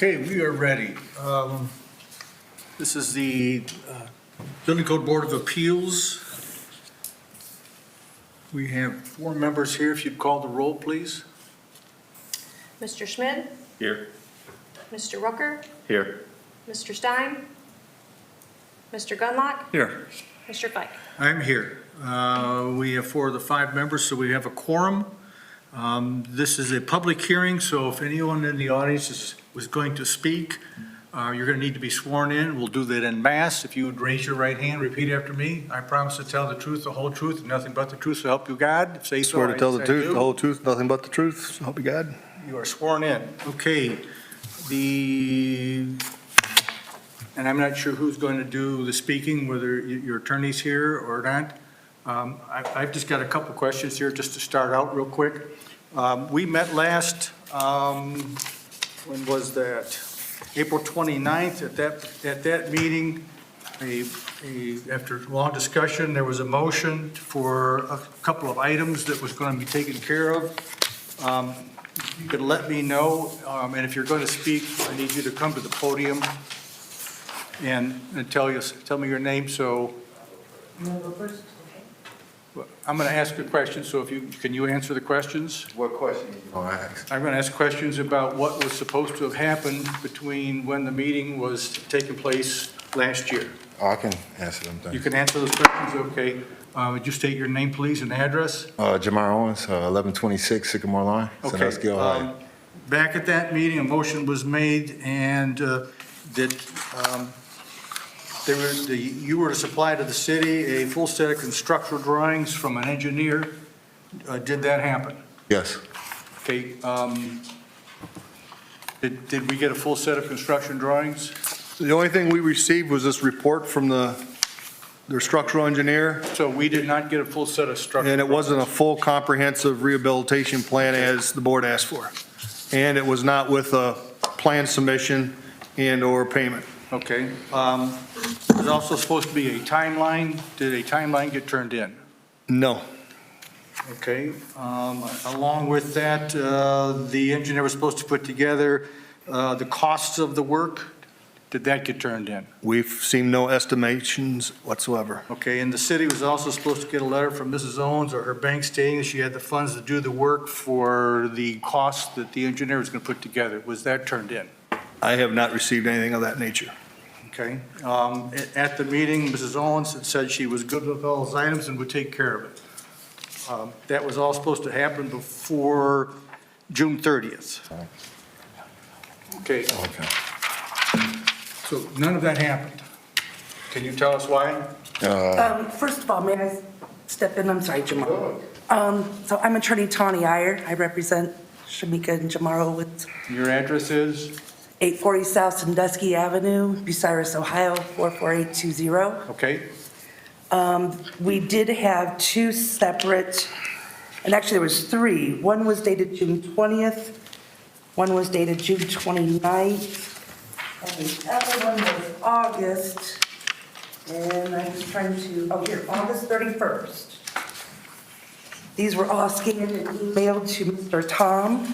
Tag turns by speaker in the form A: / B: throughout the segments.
A: Okay, we are ready. This is the Building Code Board of Appeals. We have 4 members here. If you'd call the roll, please.
B: Mr. Schmidt?
C: Here.
B: Mr. Rucker?
C: Here.
B: Mr. Stein? Mr. Gunlock?
C: Here.
B: Mr. Fike?
A: I'm here. We have 4 of the 5 members, so we have a quorum. This is a public hearing, so if anyone in the audience was going to speak, you're going to need to be sworn in. We'll do that en masse. If you would raise your right hand, repeat after me. I promise to tell the truth, the whole truth, and nothing but the truth, so help you God. Say so.
D: Swear to tell
A: I
D: the
A: say I
D: truth,
A: do.
D: the whole truth, nothing but the truth, so help you God.
A: You are sworn in. Okay. And I'm not sure who's going to do the speaking, whether your attorney's here or not. I've just got a couple questions here just to start out real quick. We met last, when was that? April 29th. At that meeting, after long discussion, there was a motion for a couple of items that was going to be taken care of. You could let me know, and if you're going to speak, I need you to come to the podium and tell me your name. So I'm going to ask a question, so can you answer the questions?
D: What question you going to ask?
A: I'm going to ask questions about what was supposed to have happened between when the meeting was taking place last year.
D: Oh, I can answer them
A: You
D: things.
A: can answer those questions, okay. Would you state your name, please, and address?
D: Jamar Owens, 1126 Sycamore Line, Sandusky,
A: Okay.
D: Ohio.
A: Back at that meeting, a motion was made, and that you were to supply to the city a full set of constructional drawings from an engineer. Did that happen?
D: Yes,
A: Okay. Did we get a full set of construction drawings?
D: the only thing we received was this report from their structural engineer,
A: So we did not get a full set of structural.
D: and it wasn't a full comprehensive rehabilitation plan as the board asked for. And it was not with a plan submission and/or payment.
A: Okay. There's also supposed to be a timeline. Did a timeline get turned in?
D: No,
A: Okay. Along with that, the engineer was supposed to put together the costs of the work. Did that get turned in?
D: we've seen no estimations whatsoever.
A: Okay, and the city was also supposed to get a letter from Mrs. Owens or her bank stating that she had the funds to do the work for the costs that the engineer was going to put together. Was that turned in?
D: I have not received anything of that nature.
A: Okay. At the meeting, Mrs. Owens had said she was good with all those items and would take care of it. That was all supposed to happen before June 30th. Okay,
D: Okay.
A: so none of that happened. Can you tell us why?
E: First of all, may I step in? I'm sorry, Jamal. So I'm Attorney Tawny Iyer. I represent Shamika and Jamaro with
A: Your address is?
E: 840 South Sandusky Avenue, Bucyrus, Ohio, 44820.
A: Okay,
E: We did have 2 separate, and actually there was 3. One was dated June 20th, one was dated June 29th, and the other one was August, and I'm just trying to, August 31st. These were all scanned and emailed to Mr. Tom.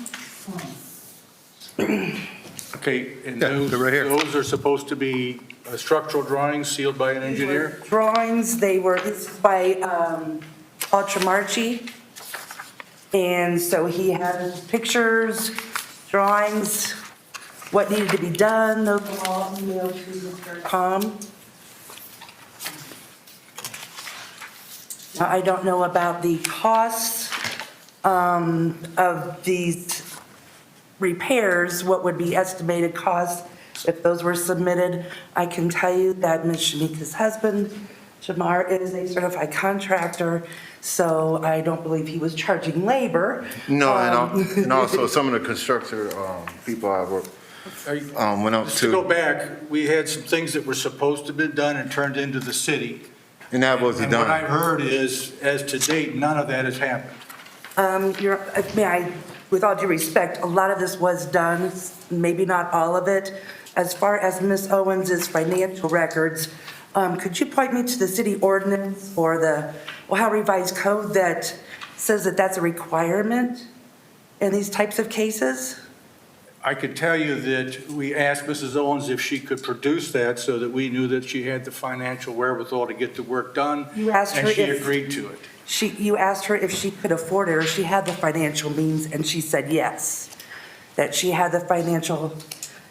A: okay, and
D: Yeah,
A: those
D: they're right here.
A: those are supposed to be structural drawings sealed by an engineer?
E: Drawings, this is by Paul Tremarchi. And so he had pictures, drawings, what needed to be done, those were all emailed to Mr. Tom. Now, I don't know about the costs of these repairs, what would be estimated costs if those were submitted. I can tell you that Ms. Shamika's husband, Jamar, is a certified contractor, so I don't believe he was charging labor.
D: No, and also some of the constructor people I work went up
A: Just to go
D: to,
A: back, we had some things that were supposed to be done and turned into the city.
D: and that was
A: And what I've
D: done.
A: heard is, as to date, none of that has happened.
E: With all due respect, a lot of this was done, maybe not all of it. As far as Ms. Owens's financial records, could you point me to the city ordinance or the Ohio Revised Code that says that that's a requirement in these types of cases?
A: I could tell you that we asked Mrs. Owens if she could produce that so that we knew that she had the financial wherewithal to get the work done.
E: You asked her
A: And she
E: if-
A: agreed to it.
E: You asked her if she could afford it, or she had the financial means, and she said yes, that she had the financial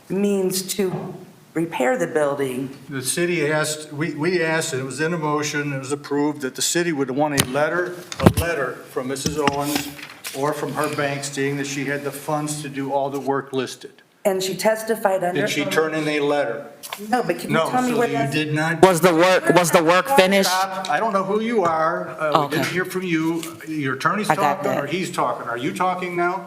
E: means to repair the building.
A: The city asked, we asked, and it was in a motion, it was approved, that the city would want a letter from Mrs. Owens or from her bank stating that she had the funds to do all the work listed.
E: And she testified under.
A: Did she turn in a letter?
E: No, but can you
A: No,
E: tell me
A: so
E: where
A: you
E: that's?
A: did not.
C: Was the work finished?
A: Stop. I don't know who you are. We didn't
C: Okay.
A: hear from you. Your attorney's
C: I got
A: talking or
C: that.
A: he's talking. Are you talking now?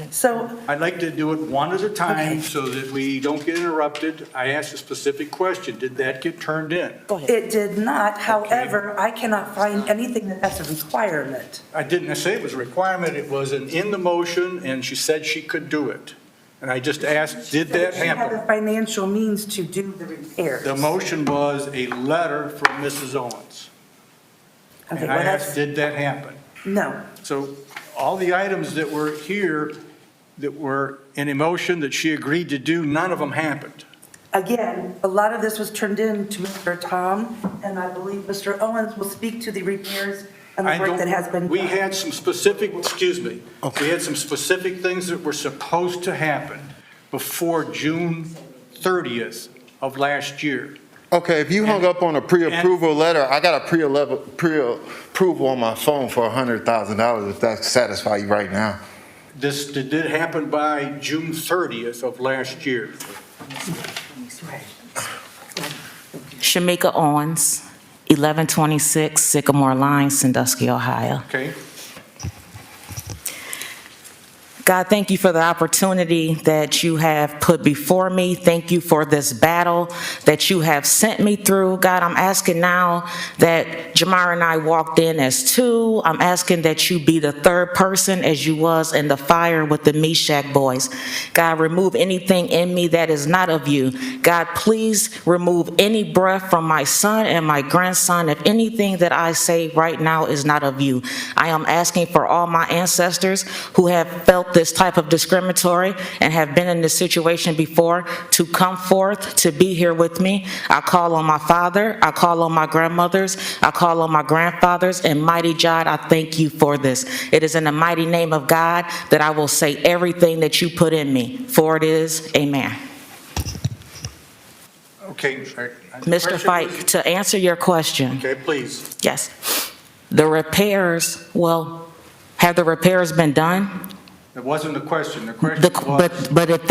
E: So,
A: I'd like to do it one at a
E: Okay.
A: time so that we don't get interrupted. I asked a specific question. Did that get turned in?
C: Go ahead.
E: it did not, however, I cannot find anything that that's a requirement.
A: I didn't say it was a requirement. It was in the motion, and she said she could do it. And I just asked, did that
E: She had
A: happen?
E: the financial means to do the repairs.
A: The motion was a letter from Mrs. Owens.
E: Okay,
A: And I
E: well,
A: asked,
E: that's,
A: did that happen?
E: no.
A: So all the items that were here that were in a motion that she agreed to do, none of them happened.
E: Again, a lot of this was turned in to Mr. Tom, and I believe Mr. Owens will speak to the repairs and the
A: I
E: work
A: don't-
E: that has been done.
A: We had some specific, excuse me, we had some specific things that were supposed to happen before June 30th of last year.
F: Okay, if you hung up on a pre-approval letter, I got a pre-approval on my phone for $100,000, if that satisfy you right now.
A: This did happen by June 30th of last year.
C: Shamika Owens, 1126 Sycamore Line, Sandusky, Ohio.
A: Okay?
C: God, thank you for the opportunity that you have put before me. Thank you for this battle that you have sent me through. God, I'm asking now that Jamar and I walked in as two. I'm asking that you be the third person as you was in the fire with the Meshach boys. God, remove anything in me that is not of you. God, please remove any breath from my son and my grandson. If anything that I say right now is not of you, I am asking for all my ancestors who have felt this type of discriminatory and have been in this situation before to come forth to be here with me. I call on my father, I call on my grandmothers, I call on my grandfathers, and mighty God, I thank you for this. It is in the mighty name of God that I will say everything that you put in me. For it is, amen.
A: Okay.
C: Mr. Fike, to answer your question,
A: Okay, please.
C: yes, the repairs, well, have the repairs been done?
A: It wasn't the question. The question was,
C: But if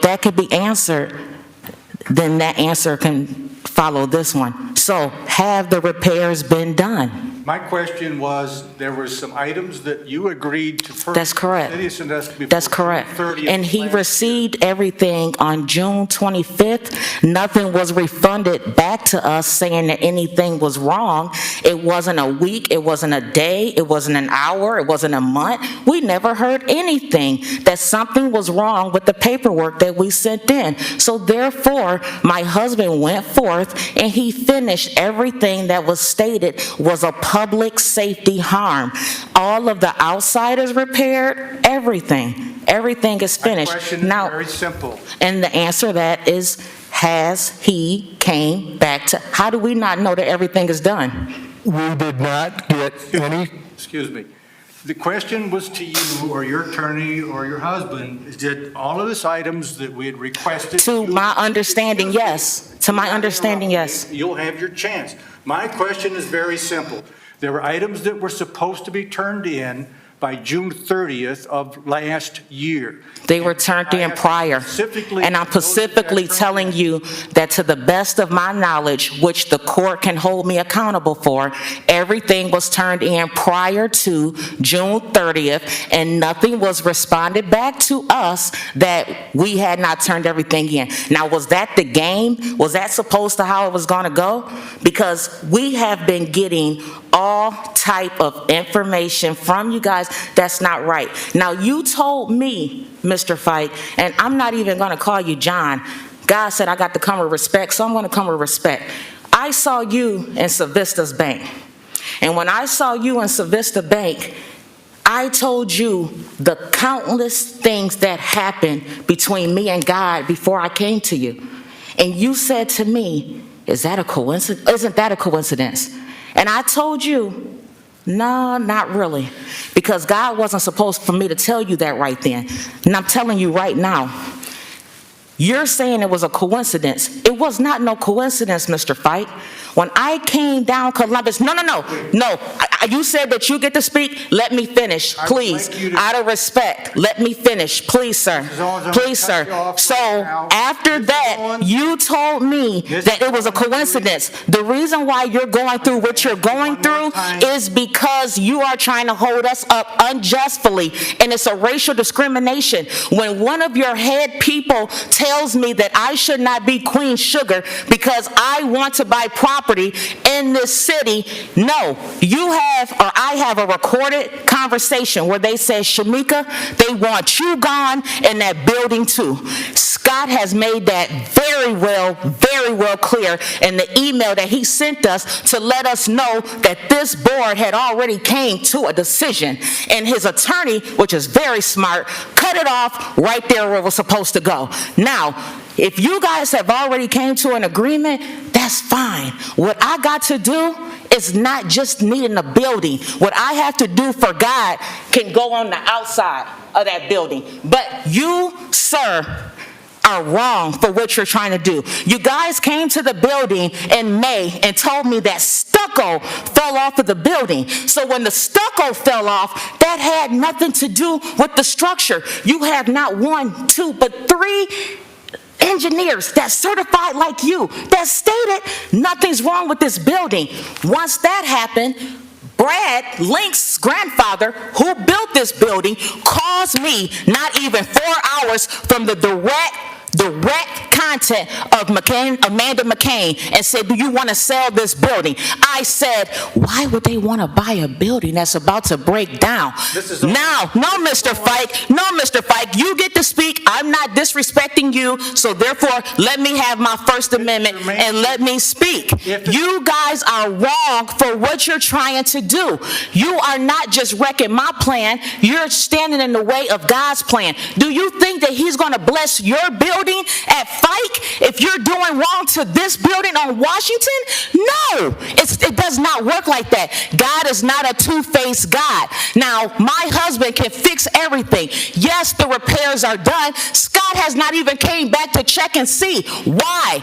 C: that could be answered, then that answer can follow this one. So have the repairs been done?
A: my question was, there were some items that you agreed to purchase.
C: That's correct.
A: City of Sandusky before
C: That's correct.
A: June 30th
C: And he
A: last year.
C: received everything on June 25th. Nothing was refunded back to us saying that anything was wrong. It wasn't a week, it wasn't a day, it wasn't an hour, it wasn't a month. We never heard anything that something was wrong with the paperwork that we sent in. So therefore, my husband went forth and he finished everything that was stated was a public safety harm. All of the outsiders repaired, everything. Everything is
A: My
C: finished.
A: question is
C: Now,
A: very simple.
C: and the answer to that is, has he came back to, how do we not know that everything is done?
G: We did not get any,
A: Excuse me. The question was to you or your attorney or your husband, did all of these items that we had requested?
C: To my understanding, yes. To my understanding, yes.
A: You'll have your chance. My question is very simple. There were items that were supposed to be turned in by June 30th of last year.
C: They were turned in prior. And I'm specifically telling you that to the best of my knowledge, which the court can hold me accountable for, everything was turned in prior to June 30th, and nothing was responded back to us that we had not turned everything in. Now, was that the game? Was that supposed to how it was going to go? Because we have been getting all type of information from you guys that's not right. Now, you told me, Mr. Fike, and I'm not even going to call you John. God said I got to come with respect, so I'm going to come with respect. I saw you in Savista's bank. And when I saw you in Savista Bank, I told you the countless things that happened between me and God before I came to you. And you said to me, is that a coincidence? Isn't that a coincidence? And I told you, no, not really. Because God wasn't supposed for me to tell you that right then. And I'm telling you right now. You're saying it was a coincidence. It was not no coincidence, Mr. Fike. When I came down Columbus, no. You said that you get to speak. Let me finish,
A: I would
C: please.
A: like you to-
C: Out of respect, let me finish, please, sir.
A: Mrs. Owens, I'm gonna
C: Please,
A: cut
C: sir.
A: you off
C: So
A: right now.
C: after
A: Mrs.
C: that,
A: Owens?
C: you told me
A: Mrs.
C: that it was a
A: Owens,
C: coincidence. The reason why you're going through what you're going
A: One more
C: through
A: time.
C: is because you are trying to hold us up unjustly, and it's a racial discrimination. When one of your head people tells me that I should not be Queen Sugar because I want to buy property in this city, no, you have, or I have a recorded conversation where they say, Shamika, they want you gone in that building too. Scott has made that very well clear in the email that he sent us to let us know that this board had already came to a decision, and his attorney, which is very smart, cut it off right there where it was supposed to go. Now, if you guys have already came to an agreement, that's fine. What I got to do is not just needing a building. What I have to do for God can go on the outside of that building. But you, sir, are wrong for what you're trying to do. You guys came to the building in May and told me that stucco fell off of the building. So when the stucco fell off, that had nothing to do with the structure. You have not one, two, but three engineers that's certified like you that stated nothing's wrong with this building. Once that happened, Brad, Link's grandfather, who built this building, calls me not even 4 hours from the direct content of Amanda McCain and said, do you want to sell this building? I said, why would they want to buy a building that's about to break down? Now, no, Mr. Fike, you get to speak. I'm not disrespecting you, so therefore, let me have my First Amendment and let me speak. You guys are wrong for what you're trying to do. You are not just wrecking my plan, you're standing in the way of God's plan. Do you think that he's going to bless your building at Fike if you're doing wrong to this building on Washington? No, it does not work like that. God is not a two-faced God. Now, my husband can fix everything. Yes, the repairs are done. Scott has not even came back to check and see. Why?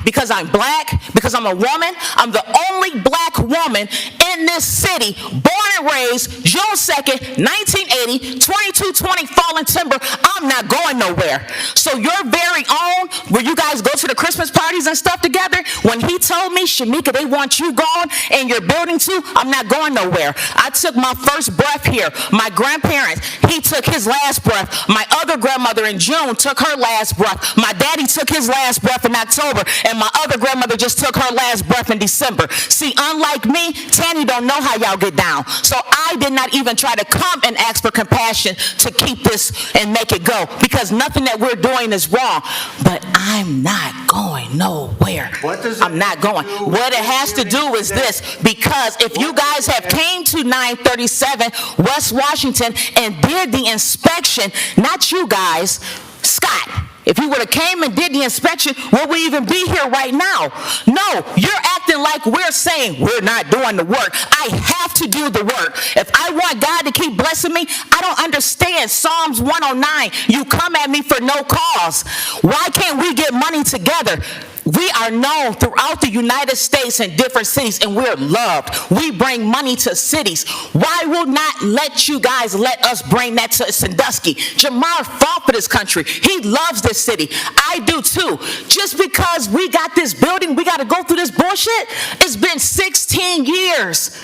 C: Because I'm black? Because I'm a woman? I'm the only black woman in this city, born and raised, June 2nd, 1980, 2220 Fallen Timber. I'm not going nowhere. So your very own, where you guys go to the Christmas parties and stuff together, when he told me, Shamika, they want you gone and your building too, I'm not going nowhere. I took my first breath here. My grandparents, he took his last breath. My other grandmother in June took her last breath. My daddy took his last breath in October, and my other grandmother just took her last breath in December. See, unlike me, Tanny don't know how y'all get down. So I did not even try to come and ask for compassion to keep this and make it go, because nothing that we're doing is wrong. But I'm not going nowhere.
A: What does it
C: I'm not going.
A: have to do
C: What it
A: with
C: has to do is this, because if you guys have came to 937 West Washington and did the inspection, not you guys, Scott, if you would have came and did the inspection, would we even be here right now? No, you're acting like we're saying we're not doing the work. I have to do the work. If I want God to keep blessing me, I don't understand Psalms 109. You come at me for no cause. Why can't we get money together? We are known throughout the United States and different cities, and we're loved. We bring money to cities. Why will not let you guys let us bring that to Sandusky? Jamar fought for this country. He loves this city. I do too. Just because we got this building, we got to go through this bullshit? It's been 16 years.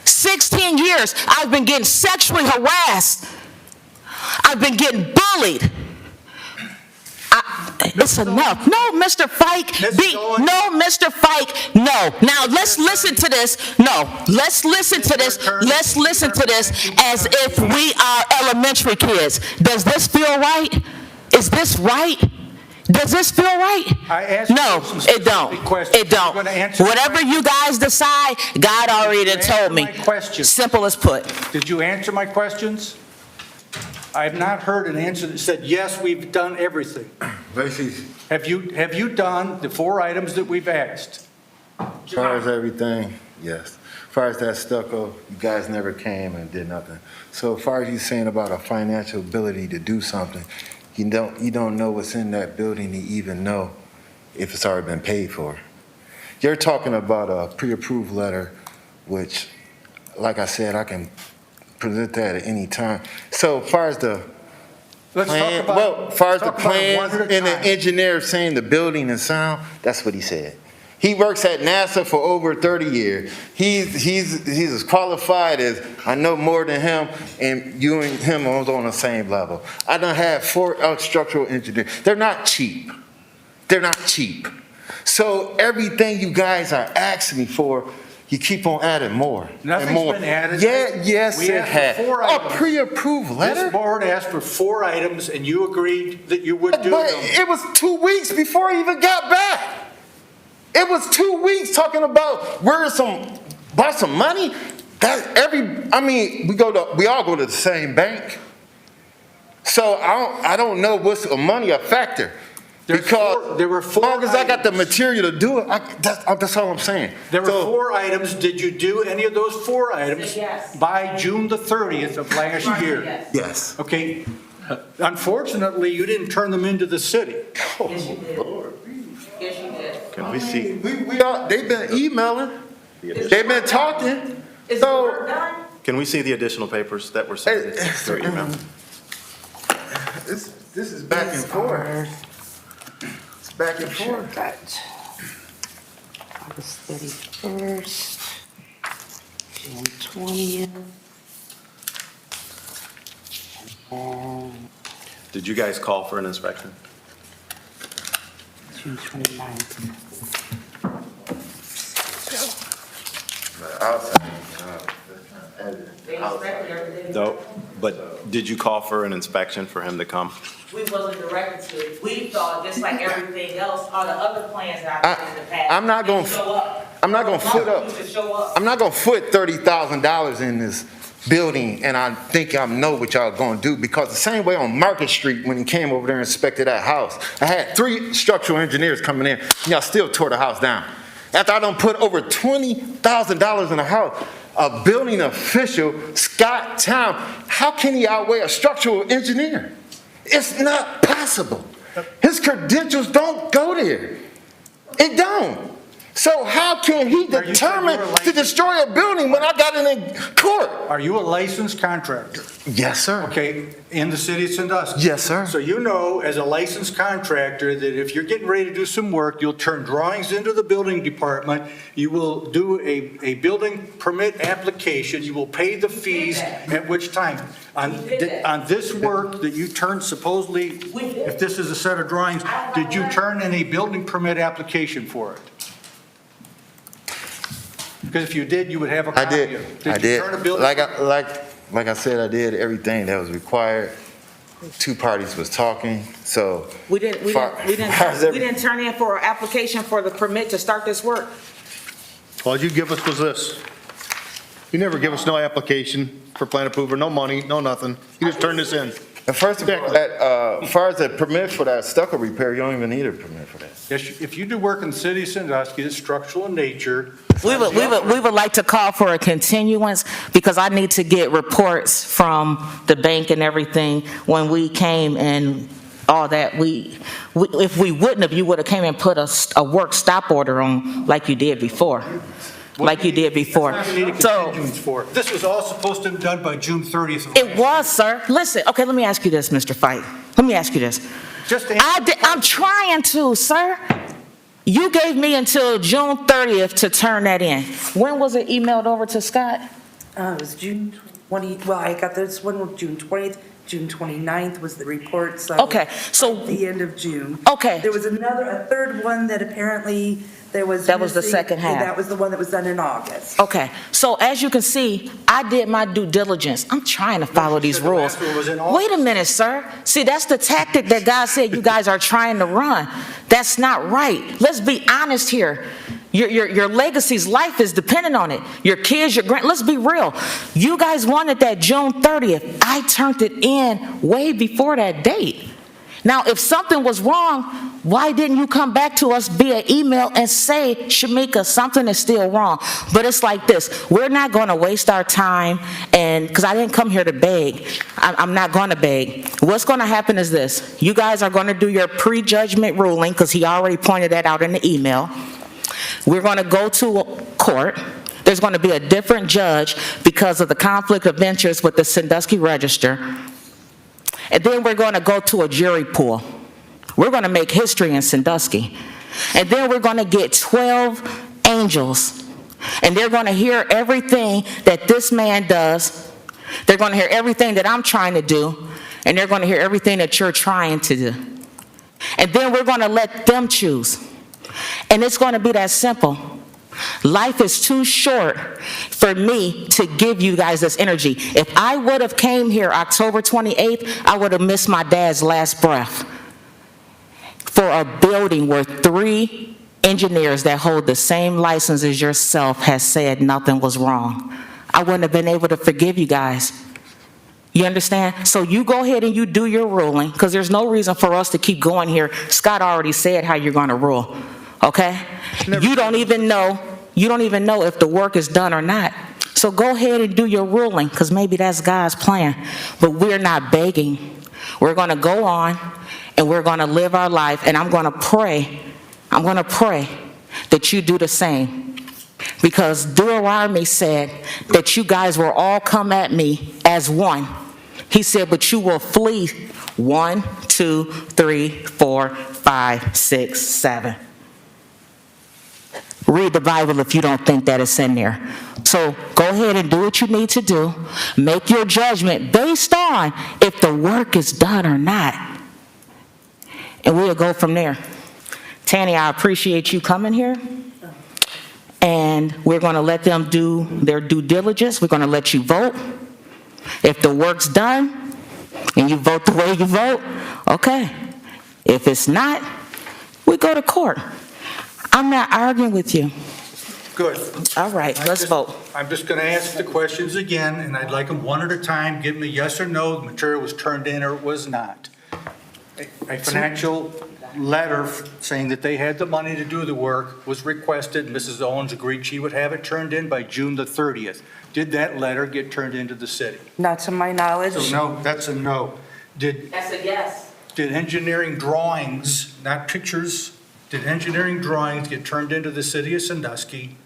C: 16 years. I've been getting sexually harassed. I've been getting bullied. It's enough. No, Mr. Fike. No, Mr. Fike. No. Now, let's listen to this. No. Let's listen to this. Let's listen to this as if we are elementary kids. Does this feel right? Is this right? Does this feel right?
A: I asked you
C: No,
A: some
C: it don't.
A: specific questions.
C: It don't.
A: You're gonna answer the
C: Whatever
A: question?
C: you guys decide, God already done
A: Answer
C: told me.
A: my question.
C: Simple as put.
A: Did you answer my questions? I have not heard an answer that said, yes, we've done everything.
F: Basically,
A: Have you done the 4 items that we've asked?
F: as far as everything, yes. As far as that stucco, you guys never came and did nothing. So as far as you saying about a financial ability to do something, you don't know what's in that building to even know if it's already been paid for. You're talking about a pre-approved letter, which, like I said, I can present that at any time. So as far as the
A: Let's talk
F: plan,
A: about.
F: well, as far as the
A: talk about it one
F: plans
A: at a
F: and the
A: time.
F: engineer saying the building and sound, that's what he said. He works at NASA for over 30 years. He's as qualified as, I know more than him, and you and him are on the same level. I done had 4 structural engineers. They're not cheap. They're not cheap. So everything you guys are asking me for, you keep on adding more and
A: Nothing's
F: more.
A: been added.
F: Yeah, yes,
A: We
F: it
A: asked for
F: has.
A: 4
F: A
A: items.
F: pre-approved
A: This
F: letter?
A: board asked for 4 items, and you agreed that you would
F: But
A: do them.
F: it was 2 weeks before I even got back. It was 2 weeks talking about buy some money. We all go to the same bank. So I don't know what's a money a factor.
A: There were 4
F: as long as I got the
A: items.
F: material to do it, that's all I'm saying.
A: There were
F: So,
A: 4 items. Did you do any of those 4 items
C: Yes.
A: by June the 30th of last year?
F: yes.
A: Okay. Unfortunately, you didn't turn them into the city.
C: Yes, you did. Yes, you did.
H: Can we see,
F: They've been emailing. They've been talking.
C: Is the
F: So
C: work done?
H: can we see the additional papers that were submitted through email?
F: this is back and forth. It's back and forth.
E: Right. August 31st, June 20th. And
H: Did you guys call for an inspection?
E: June 29th.
H: No, but did you call for an inspection for him to come?
C: We wasn't directed to. We thought, just like everything else, all the other plans that I've done in the past.
F: I'm not gonna-
C: you show up.
F: I'm not gonna foot up.
C: You should show up.
F: I'm not gonna foot $30,000 in this building, and I think I know what y'all gonna do, because the same way on Market Street, when he came over there and inspected that house, I had 3 structural engineers coming in, and y'all still tore the house down. After I done put over $20,000 in a house, a building official, Scott Town, how can he outweigh a structural engineer? It's not possible. His credentials don't go there. It don't. So how can he
A: Are you saying
F: determine
A: you're a
F: to
A: licensed-
F: destroy a building when I got it in court?
A: Are you a licensed contractor?
F: Yes, sir.
A: Okay, in the city of Sandusky?
F: Yes, sir.
A: So you know, as a licensed contractor, that if you're getting ready to do some work, you'll turn drawings into the building department, you will do a building permit application, you will pay the fees, at which time? On this work that you turned supposedly, if this is a set of drawings, did you turn in a building permit application for it? Because if you did, you would have a
F: I
A: copy
F: did.
A: of it.
F: I
A: Did you
F: did.
A: turn a building?
F: Like I said, I did everything that was required. 2 parties was talking, so.
C: We didn't turn in for an application for the permit to start this work.
D: All you give us was this. You never give us no application for plan approval, no money, no nothing. You just turn this in.
F: And first of all, as far as the permit for that stucco repair, you don't even need a permit for that.
A: Yes, if you do work in the city of Sandusky, it's structural in nature.
C: We would like to call for a continuance, because I need to get reports from the bank and everything when we came and all that. If we wouldn't have, you would have came and put a work stop order on like you did before. Like you did before.
A: That's not what you need a
C: So,
A: continuance for. This was all supposed to be done by June 30th.
C: it was, sir. Listen, okay, let me ask you this, Mr. Fight. Let me ask you this.
A: Just answer.
C: I'm trying to, sir. You gave me until June 30th to turn that in. When was it emailed over to Scott?
E: It was June 20, well, I got this one on June 20th, June 29th was the report, so.
C: Okay, so-
E: The end of June.
C: Okay.
E: There was a 3rd one that apparently there was.
C: That was the
E: missing-
C: second half.
E: and that was the one that was done in August.
C: Okay, so as you can see, I did my due diligence. I'm trying to follow these
A: The
C: rules.
A: last one was in August.
C: Wait a minute, sir. See, that's the tactic that God said you guys are trying to run. That's not right. Let's be honest here. Your legacy's life is dependent on it. Your kids, your let's be real. You guys wanted that June 30th. I turned it in way before that date. Now, if something was wrong, why didn't you come back to us via email and say, Shamika, something is still wrong? But it's like this. We're not going to waste our time, and because I didn't come here to beg. I'm not going to beg. What's going to happen is this. You guys are going to do your prejudgment ruling, because he already pointed that out in the email. We're going to go to court. There's going to be a different judge because of the conflict of interest with the Sandusky Register. And then we're going to go to a jury pool. We're going to make history in Sandusky. And then we're going to get 12 angels. And they're going to hear everything that this man does. They're going to hear everything that I'm trying to do. And they're going to hear everything that you're trying to do. And then we're going to let them choose. And it's going to be that simple. Life is too short for me to give you guys this energy. If I would have came here October 28th, I would have missed my dad's last breath. For a building where 3 engineers that hold the same license as yourself has said nothing was wrong, I wouldn't have been able to forgive you guys. You understand? So you go ahead and you do your ruling, because there's no reason for us to keep going here. Scott already said how you're going to rule. Okay? You don't even know if the work is done or not. So go ahead and do your ruling, because maybe that's God's plan. But we're not begging. We're going to go on, and we're going to live our life, and I'm going to pray that you do the same. Because Deuteronomy said that you guys will all come at me as one. He said, but you will flee 1, 2, 3, 4, 5, 6, 7. Read the Bible if you don't think that it's in there. So go ahead and do what you need to do. Make your judgment based on if the work is done or not. And we'll go from there. Tanny, I appreciate you coming here. And we're going to let them do their due diligence. We're going to let you vote. If the work's done and you vote the way you vote, okay. If it's not, we go to court. I'm not arguing with you.
A: Good.
C: All right, let's vote.
A: I'm just going to ask the questions again, and I'd like them one at a time. Give me yes or no, the material was turned in or it was not. A financial letter saying that they had the money to do the work was requested. Mrs. Owens agreed she would have it turned in by June the 30th. Did that letter get turned into the city?
E: Not to my knowledge.
A: So no, that's a no.
C: That's a yes.
A: Did engineering drawings, not pictures, did engineering drawings get turned into the city of Sandusky?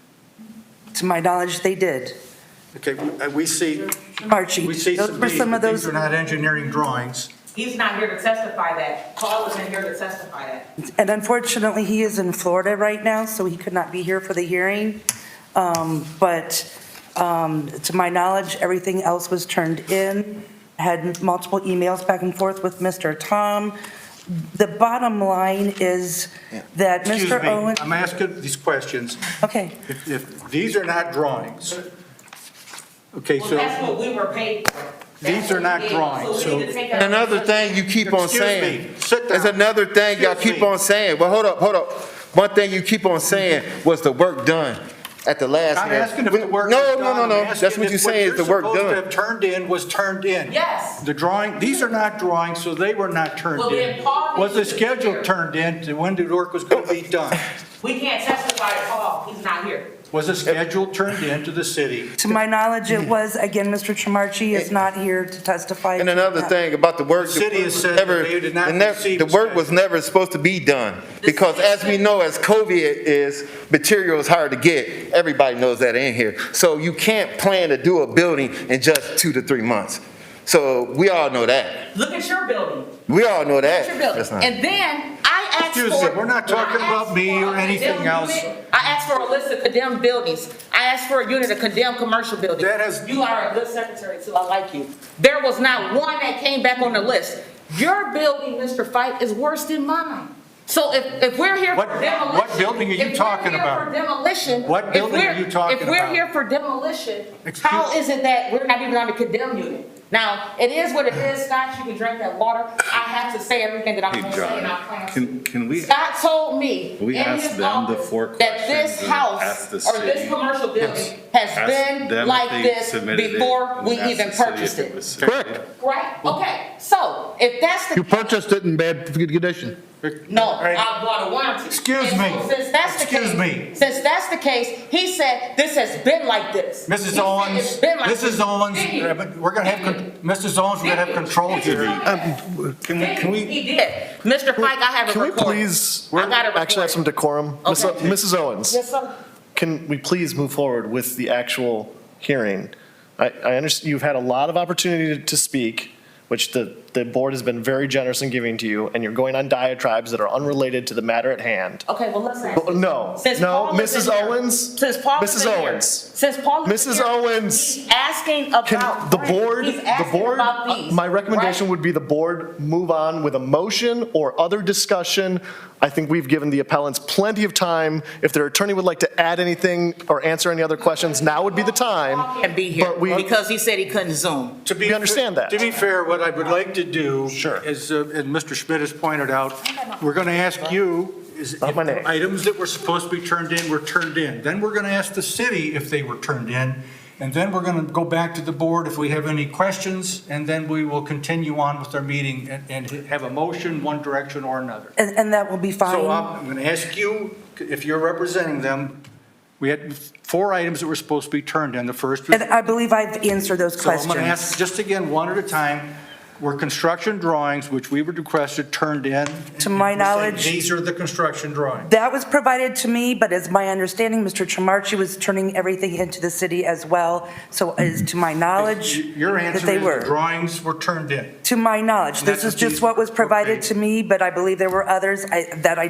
E: To my knowledge, they did.
A: Okay, we see
E: Archie,
A: We see
E: those were some of
A: these
E: those,
A: are not engineering drawings.
C: He's not here to testify that. Paul isn't here to testify that.
E: and unfortunately, he is in Florida right now, so he could not be here for the hearing. But to my knowledge, everything else was turned in. Had multiple emails back and forth with Mr. Tom. The bottom line is that
A: Excuse
E: Mr.
A: me,
E: Owen,
A: I'm asking these questions.
E: okay,
A: If these are not drawings, okay,
C: Well, that's
A: so
C: what we were paid for.
A: These are not drawings,
C: So we need to take
F: And another thing you keep on
A: Excuse
F: saying.
A: me, sit down.
F: There's another thing y'all
A: Excuse
F: keep
A: me.
F: on saying. Well, hold up. One thing you keep on saying was the work done at the last.
A: I'm asking if the work
F: No,
A: is done.
F: no.
A: I'm
F: That's
A: asking
F: what you're
A: if
F: saying is the work
A: What you're supposed to
F: done.
A: have turned in was turned in.
C: Yes.
A: The drawing, these are not drawings, so they were not turned
C: Well, then
A: in.
C: Paul
A: Was the
C: needs to be
A: schedule
C: here.
A: turned in to when the work was going to be done?
C: We can't testify to Paul. He's not here.
A: Was the schedule turned in to the city?
E: to my knowledge, it was, again, Mr. Tremarchi is not here to testify.
F: And another thing about the work.
A: The city has said that they did not receive
F: The
A: a
F: work was
A: schedule.
F: never supposed to be done. Because as we know, as COVID is, material is hard to get. Everybody knows that in here. So you can't plan to do a building in just 2 to 3 months. So we all know that.
C: Look at your building.
F: We all know that.
C: Look at your building.
F: That's not-
C: And then I asked for.
A: Excuse me, we're not talking
C: I asked
A: about me
C: for
A: or
C: a
A: anything
C: condemned
A: else.
C: unit. I asked for a list of condemned buildings. I asked for a unit of condemned commercial buildings.
A: That has-
C: You are a good secretary too, I like you. There was not one that came back on the list. Your building, Mr. Fike, is worse than mine. So if we're here for
A: What-
C: demolition.
A: what building are you talking about?
C: If we're here for demolition.
A: What
C: if
A: building are
C: we're-
A: you talking
C: If we're
A: about?
C: here for demolition,
A: Excuse-
C: how is it that we're not even on the condemn unit? Now, it is what it is, Scott, you can drink that water. I have to say everything that I'm
I: Hey,
C: gonna say and I plan to.
I: Can we,
C: Scott told me
I: we
C: in
I: ask
C: his
I: them the
C: office
I: 4
C: that this
I: questions and
C: house
I: ask the
C: or this
I: city?
C: commercial building has
I: ask
C: been
I: them if
C: like
I: they
C: this
I: submitted it,
C: before
I: and
C: we
I: ask
C: even
I: the city
C: purchased
I: if
C: it.
I: was
G: Correct.
C: Right? Okay, so if that's the
D: You
C: case.
D: purchased it in bad condition.
C: No,
A: All right.
C: I bought a warranty.
A: Excuse
C: And
A: me.
C: so Since that's the
A: Excuse
C: case,
A: me.
C: since that's the case, he said this has been like this. He
A: Mrs.
C: said
A: Owens,
C: it's been like
A: Mrs.
C: this.
A: Owens,
C: Did he?
A: we're gonna have, Mrs. Owens, we're gonna have control here.
I: can we,
C: He did. Mr. Pike, I have a
J: Can we
C: report.
J: please
C: I got a
J: actually have some decorum? Miss-
C: Okay.
J: Mrs. Owens,
C: Yes, sir.
J: can we please move forward with the actual hearing? I understand you've had a lot of opportunity to speak, which the board has been very generous in giving to you, and you're going on diatribes that are unrelated to the matter at hand.
C: Okay, well, let's ask.
J: No,
C: Since
J: no,
C: Paul is
J: Mrs.
C: in here-
J: Owens,
C: Since Paul is
J: Mrs.
C: in here-
J: Owens.
C: Since Paul is in
J: Mrs.
C: here,
J: Owens,
C: he's asking about.
J: Can the board,
C: He's asking about these,
J: my recommendation
C: right?
J: would be the board move on with a motion or other discussion. I think we've given the appellants plenty of time. If their attorney would like to add anything or answer any other questions, now would be the time.
C: Can't be here
J: But we-
C: because he said he couldn't Zoom.
J: We understand that.
A: To be fair, what I would like to do.
J: Sure.
A: Is, as Mr. Schmidt has pointed out, we're gonna ask you, is if
J: Not my name.
A: items that were supposed to be turned in were turned in. Then we're gonna ask the city if they were turned in, and then we're gonna go back to the board if we have any questions, and then we will continue on with our meeting and have a motion, one direction or another.
E: And that will be
A: So
E: fine.
A: I'm going to ask you, if you're representing them, we had 4 items that were supposed to be turned in. The first was.
E: And I believe I've answered those
A: So I'm going to
E: questions.
A: ask, just again, one at a time, were construction drawings, which we were requested, turned in?
E: To my
A: You said
E: knowledge-
A: These are the construction drawings.
E: That was provided to me, but as my understanding, Mr. Tremarchi was turning everything into the city as well. So as to my knowledge,
A: Your
E: that
A: answer
E: they
A: is the
E: were.
A: drawings were turned in.
E: To my knowledge,
A: And
E: this
A: that's
E: is just
A: the-
E: what was provided
A: okay.
E: to me, but I believe there were others that I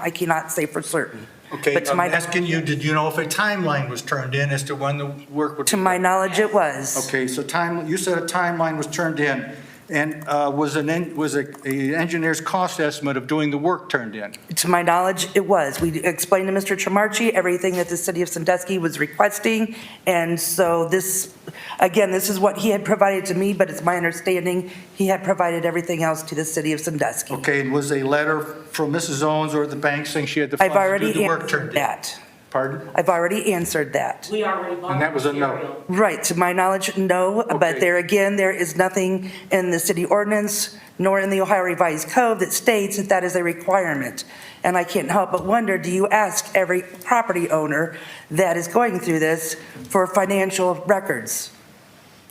E: cannot say for certain.
A: Okay,
E: But to
A: I'm
E: my-
A: asking you, did you know if a timeline was turned in as to when the work would?
E: To my knowledge, it was.
A: Okay, so you said a timeline was turned in, and was an engineer's cost estimate of doing the work turned in?
E: To my knowledge, it was. We explained to Mr. Tremarchi everything that the city of Sandusky was requesting, and so this, again, this is what he had provided to me, but it's my understanding he had provided everything else to the city of Sandusky.
A: Okay, and was a letter from Mrs. Owens or the bank saying she had the
E: I've
A: funds to do
E: already
A: the work turned
E: answered
A: in?
E: that.
A: Pardon?
E: I've already answered that.
C: We already bought
A: And that was a no.
C: material.
E: Right, to my knowledge, no,
A: Okay.
E: but there again, there is nothing in the city ordinance nor in the Ohio Revised Code that states that that is a requirement. And I can't help but wonder, do you ask every property owner that is going through this for financial records?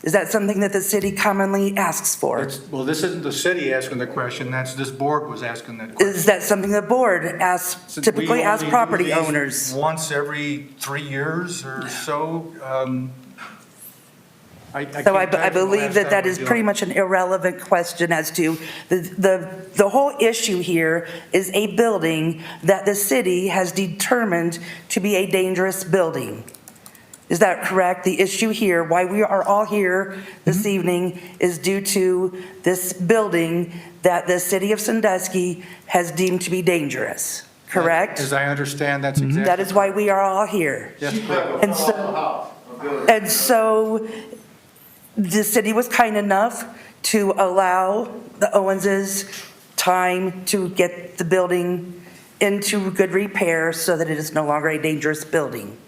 E: Is that something that the city commonly asks for?
A: Well, this isn't the city asking the question, that's this board was asking that question.
E: Is that something the board asks,
A: Since
E: typically
A: we
E: asks
A: only do
E: property
A: these
E: owners?
A: Once every 3 years or so. I
E: So
A: can't
E: I
A: imagine the
E: believe
A: last
E: that
A: time
E: that
A: we
E: is
A: did
E: pretty
A: it.
E: much an irrelevant question as to the whole issue here is a building that the city has determined to be a dangerous building. Is that correct? The issue here, why we are all here this evening is due to this building that the city of Sandusky has deemed to be dangerous, correct?
A: As I understand, that's exactly.
E: That is why we are all here.
A: Yes, correct.
E: And so the city was kind enough to allow the Owenses time to get the building into good repair so that it is no longer a dangerous building.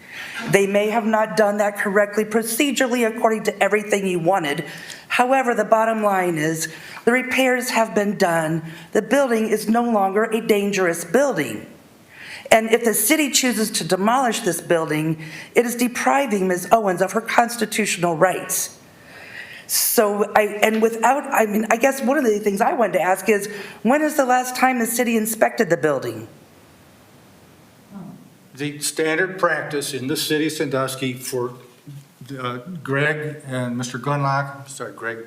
E: They may have not done that correctly procedurally according to everything you wanted. However, the bottom line is the repairs have been done. The building is no longer a dangerous building. And if the city chooses to demolish this building, it is depriving Ms. Owens of her constitutional rights. So I guess one of the things I wanted to ask is, when is the last time the city inspected the building?
A: The standard practice in the city of Sandusky for Greg and Mr. Gunlock,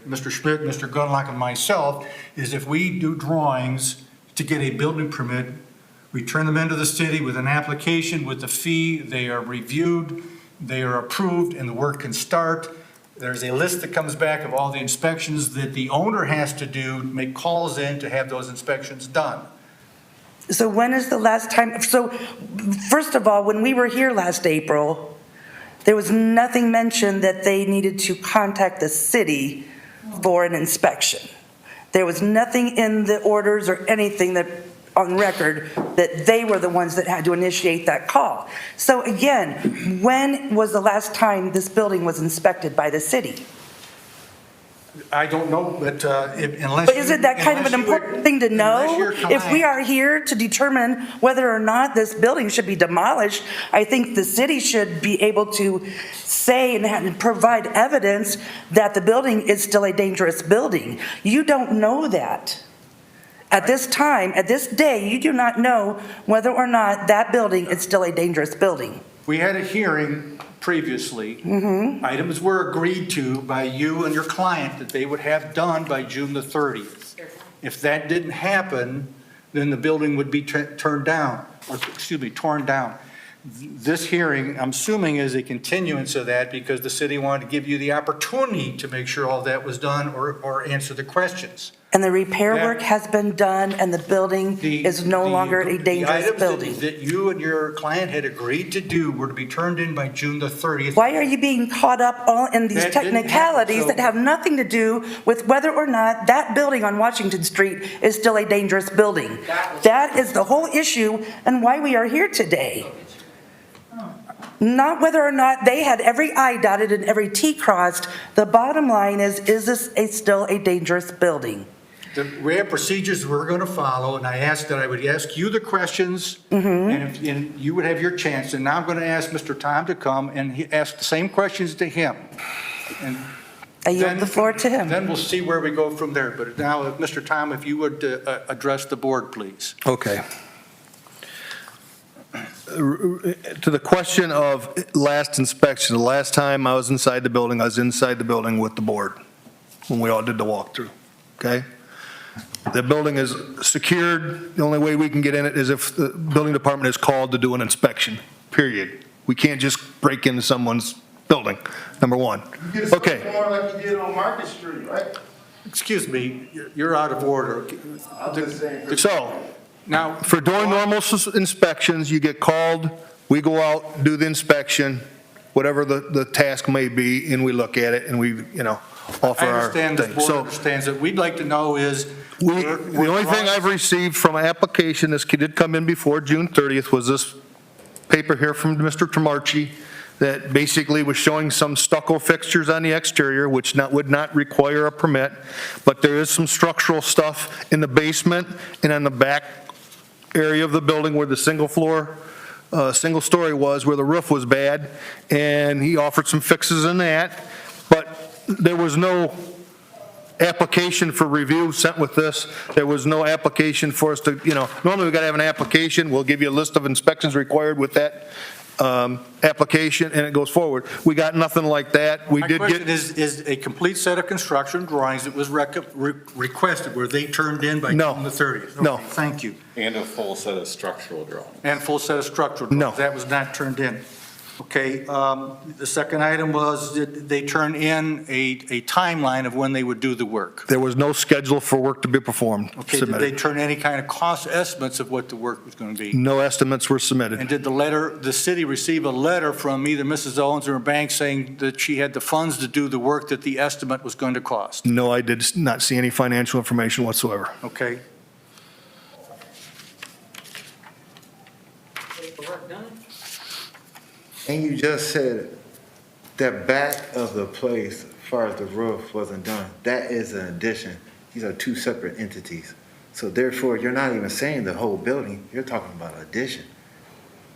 A: Mr. Schmidt, Mr. Gunlock, and myself, is if we do drawings to get a building permit, we turn them into the city with an application with the fee, they are reviewed, they are approved, and the work can start. There's a list that comes back of all the inspections that the owner has to do, make calls in to have those inspections done.
E: So when is the last time, so first of all, when we were here last April, there was nothing mentioned that they needed to contact the city for an inspection. There was nothing in the orders or anything that, on record, that they were the ones that had to initiate that call. So again, when was the last time this building was inspected by the city?
A: I don't know, but unless.
E: But isn't that kind of an
A: unless you-
E: important thing to
A: unless
E: know?
A: your
E: If we
A: client-
E: are here to determine whether or not this building should be demolished, I think the city should be able to say and provide evidence that the building is still a dangerous building. You don't know that. At this time, at this day, you do not know whether or not that building is still a dangerous building.
A: We had a hearing previously.
E: Mm-hmm.
A: Items were agreed to by you and your client that they would have done by June the 30th. If that didn't happen, then the building would be turned down, or, excuse me, torn down. This hearing, I'm assuming, is a continuance of that because the city wanted to give you the opportunity to make sure all that was done or answer the questions.
E: And the repair
A: That-
E: work has been done, and the building is no longer a dangerous
A: The items
E: building.
A: that you and your client had agreed to do were to be turned in by June the 30th.
E: Why are you being caught up all in these
A: That didn't happen,
E: technicalities
A: so-
E: that have nothing to do with whether or not that building on Washington Street is still a dangerous building? That is the whole issue and why we are here today. Not whether or not they had every I dotted and every T crossed. The bottom line is this still a dangerous building?
A: We have procedures we're going to follow, and I asked that I would ask you the questions, and you would have your chance. And now I'm going to ask Mr. Tom to come and ask the same questions to him. And
E: I yield
A: then-
E: the floor to him.
A: Then we'll see where we go from there. But now, Mr. Tom, if you would address the board, please.
D: Okay. To the question of last inspection, the last time I was inside the building, I was inside the building with the board when we all did the walkthrough, okay? The building is secured. The only way we can get in it is if the building department is called to do an inspection, period. We can't just break into someone's building, number one. Okay.
F: More like you did on Market Street, right?
A: Excuse me, you're out of order.
F: I'm just saying.
D: So,
A: Now,
D: for doing normal inspections, you get called, we go out, do the inspection, whatever the task may be, and we look at it and we, offer
A: I
D: our
A: understand the
D: thing.
A: board
D: So
A: understands that. We'd like to know is.
D: the only thing I've received from an application, this did come in before June 30th, was this paper here from Mr. Tremarchi that basically was showing some stucco fixtures on the exterior, which would not require a permit, but there is some structural stuff in the basement and on the back area of the building where the single story was, where the roof was bad, and he offered some fixes in that, but there was no application for review sent with this. There was no application for us to, normally we got to have an application, we'll give you a list of inspections required with that application, and it goes forward. We got nothing like that. We
A: My
D: did
A: question
D: get,
A: is a complete set of construction drawings that was requested, were they turned in by
D: No.
A: June the 30th?
D: No.
A: Okay, thank you.
H: And a full set of structural drawings.
A: And full set of structural
D: No.
A: drawings. That was not turned in. Okay, the second item was, did they turn in a timeline of when they would do the work?
D: there was no schedule for work to be performed,
A: Okay, did they
D: submitted.
A: turn any kind of cost estimates of what the work was going to be?
D: No estimates were
A: And
D: submitted.
A: did the city receive a letter from either Mrs. Owens or her bank saying that she had the funds to do the work that the estimate was going to cost?
D: No, I did not see any financial information whatsoever.
A: Okay?
F: And you just said that back of the place, as far as the roof wasn't done, that is an addition. These are two separate entities. So therefore, you're not even saying the whole building, you're talking about addition.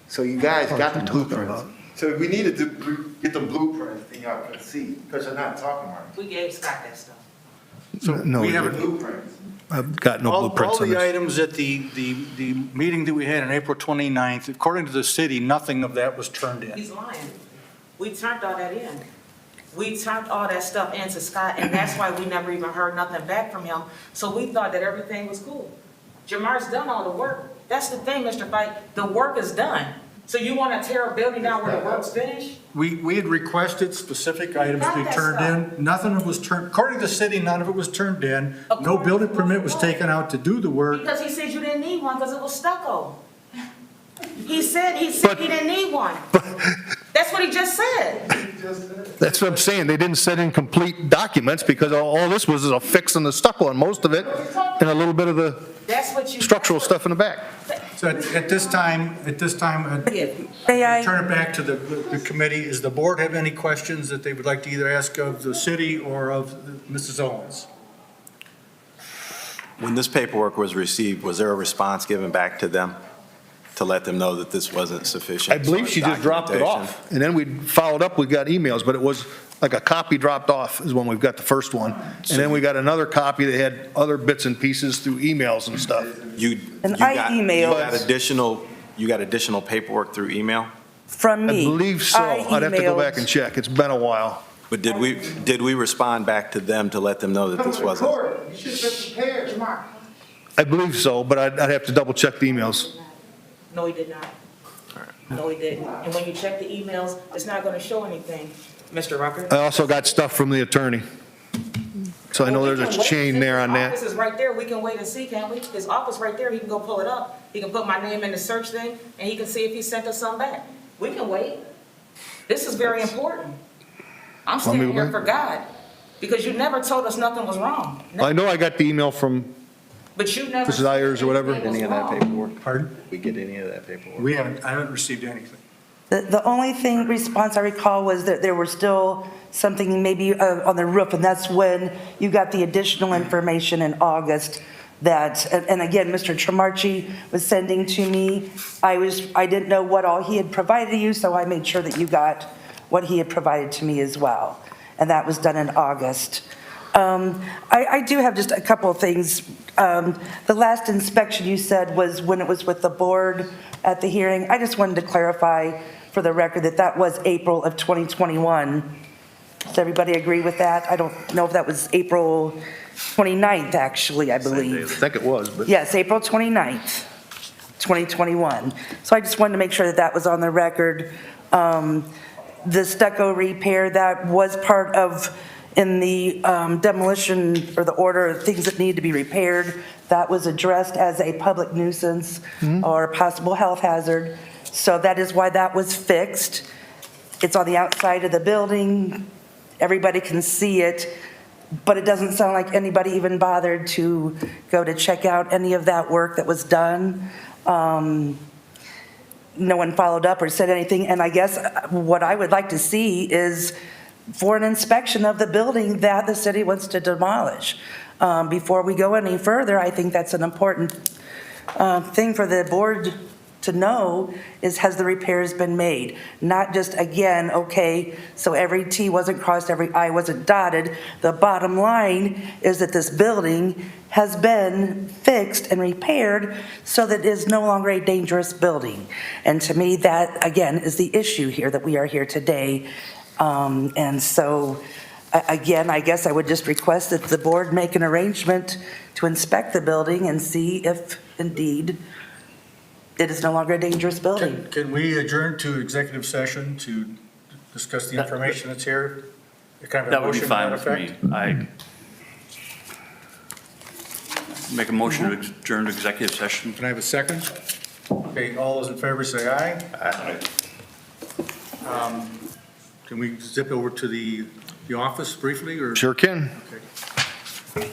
F: So you guys got the blueprints. So we needed to get the blueprints and y'all can see, because you're not talking about
C: We gave Scott that stuff.
A: So
D: No,
A: we
D: we
A: have
F: the blueprints.
D: I've got no
A: all
D: blueprints on
A: the
D: this.
A: items at the meeting that we had on April 29th, according to the city, nothing of that was turned in.
K: He's lying. We turned all that in. We turned all that stuff into Scott, and that's why we never even heard nothing back from him. So we thought that everything was cool. Jamar's done all the work. That's the thing, Mr. Fike, the work is done. So you want to tear a building down where the work's finished?
A: We had requested specific items be
K: Got that
A: turned in. Nothing was turned, according to the city, none of it was turned in. No
K: According
A: building
K: to
A: permit was
K: what?
A: taken out to do the work.
K: Because he said you didn't need one. one because it was stucco. He said he didn't need one. That's what he just said.
D: That's what I'm saying, they didn't send in complete documents because all this was is a fix on the stucco on most of it and a little bit of the
K: That's what you.
D: structural stuff in the back.
A: So at this time,
E: May I?
A: turn it back to the committee. Does the board have any questions that they would like to either ask of the city or of Mrs. Owens?
H: When this paperwork was received, was there a response given back to them to let them know that this wasn't sufficient?
D: I believe she just dropped it off. And then we followed up, we got emails, but it was like a copy dropped off is when we've got the first one. And then we got another copy that had other bits and pieces through emails and stuff.
H: You
E: And
H: got-
E: I emailed-
H: You got additional paperwork through email?
E: From
D: I
E: me.
D: believe so.
E: I
D: I'd have to go
E: emailed-
D: back and check. It's been a while.
H: But did we respond back to them to let them know that this wasn't?
F: You should have been prepared.
D: I believe so, but I'd have to double check the emails.
K: No, he did not. No, he didn't. And when you check the emails, it's not going to show anything, Mr. Rucker.
D: I also got stuff from the attorney. So I know there's a chain there on
K: His
D: that.
K: office is right there. We can wait and see, can't we? His office right there. He can go pull it up. He can put my name in the search thing, and he can see if he sent us something back. We can wait. This is very important. I'm
D: Want me to
K: standing here
D: wait?
K: for God, because you never told us nothing was wrong.
D: I know I got the email from
K: But you never.
D: Mrs. Ayers or whatever.
K: said anything
H: Any of
K: was
H: that
K: wrong.
H: paperwork?
A: Pardon?
H: We get any of that paperwork?
A: I haven't received anything.
E: The only response I recall was that there was still something maybe on the roof, and that's when you got the additional information in August that, and again, Mr. Tremarchi was sending to me. I didn't know what all he had provided you, so I made sure that you got what he had provided to me as well. And that was done in August. I do have just a couple of things. The last inspection you said was when it was with the board at the hearing. I just wanted to clarify for the record that that was April of 2021. Does everybody agree with that? I don't know if that was April 29th, actually, I
D: I
E: believe.
D: think it was, but
E: Yes, April 29th, 2021. So I just wanted to make sure that that was on the record. The stucco repair, that was part of, in the demolition or the order of things that need to be repaired, that was addressed as a public nuisance or a possible health hazard. So that is why that was fixed. It's on the outside of the building. Everybody can see it, but it doesn't sound like anybody even bothered to go to check out any of that work that was done. No one followed up or said anything, and I guess what I would like to see is for an inspection of the building that the city wants to demolish. Before we go any further, I think that's an important thing for the board to know is, has the repairs been made? Not just, again, okay, so every T wasn't crossed, every I wasn't dotted. The bottom line is that this building has been fixed and repaired so that it is no longer a dangerous building. And to me, that, again, is the issue here, that we are here today. And so, again, I guess I would just request that the board make an arrangement to inspect the building and see if indeed it is no longer a dangerous building.
A: Can we adjourn to executive session to discuss the information that's here? Kind of a
I: That would be
A: motion to
I: fine
A: that
I: with me.
A: effect?
I: I make a motion to adjourn to executive session.
A: Can I have a second? Okay, all those in favor say aye.
I: Aye.
A: Can we zip over to the office briefly, or?
D: sure can.
A: Okay.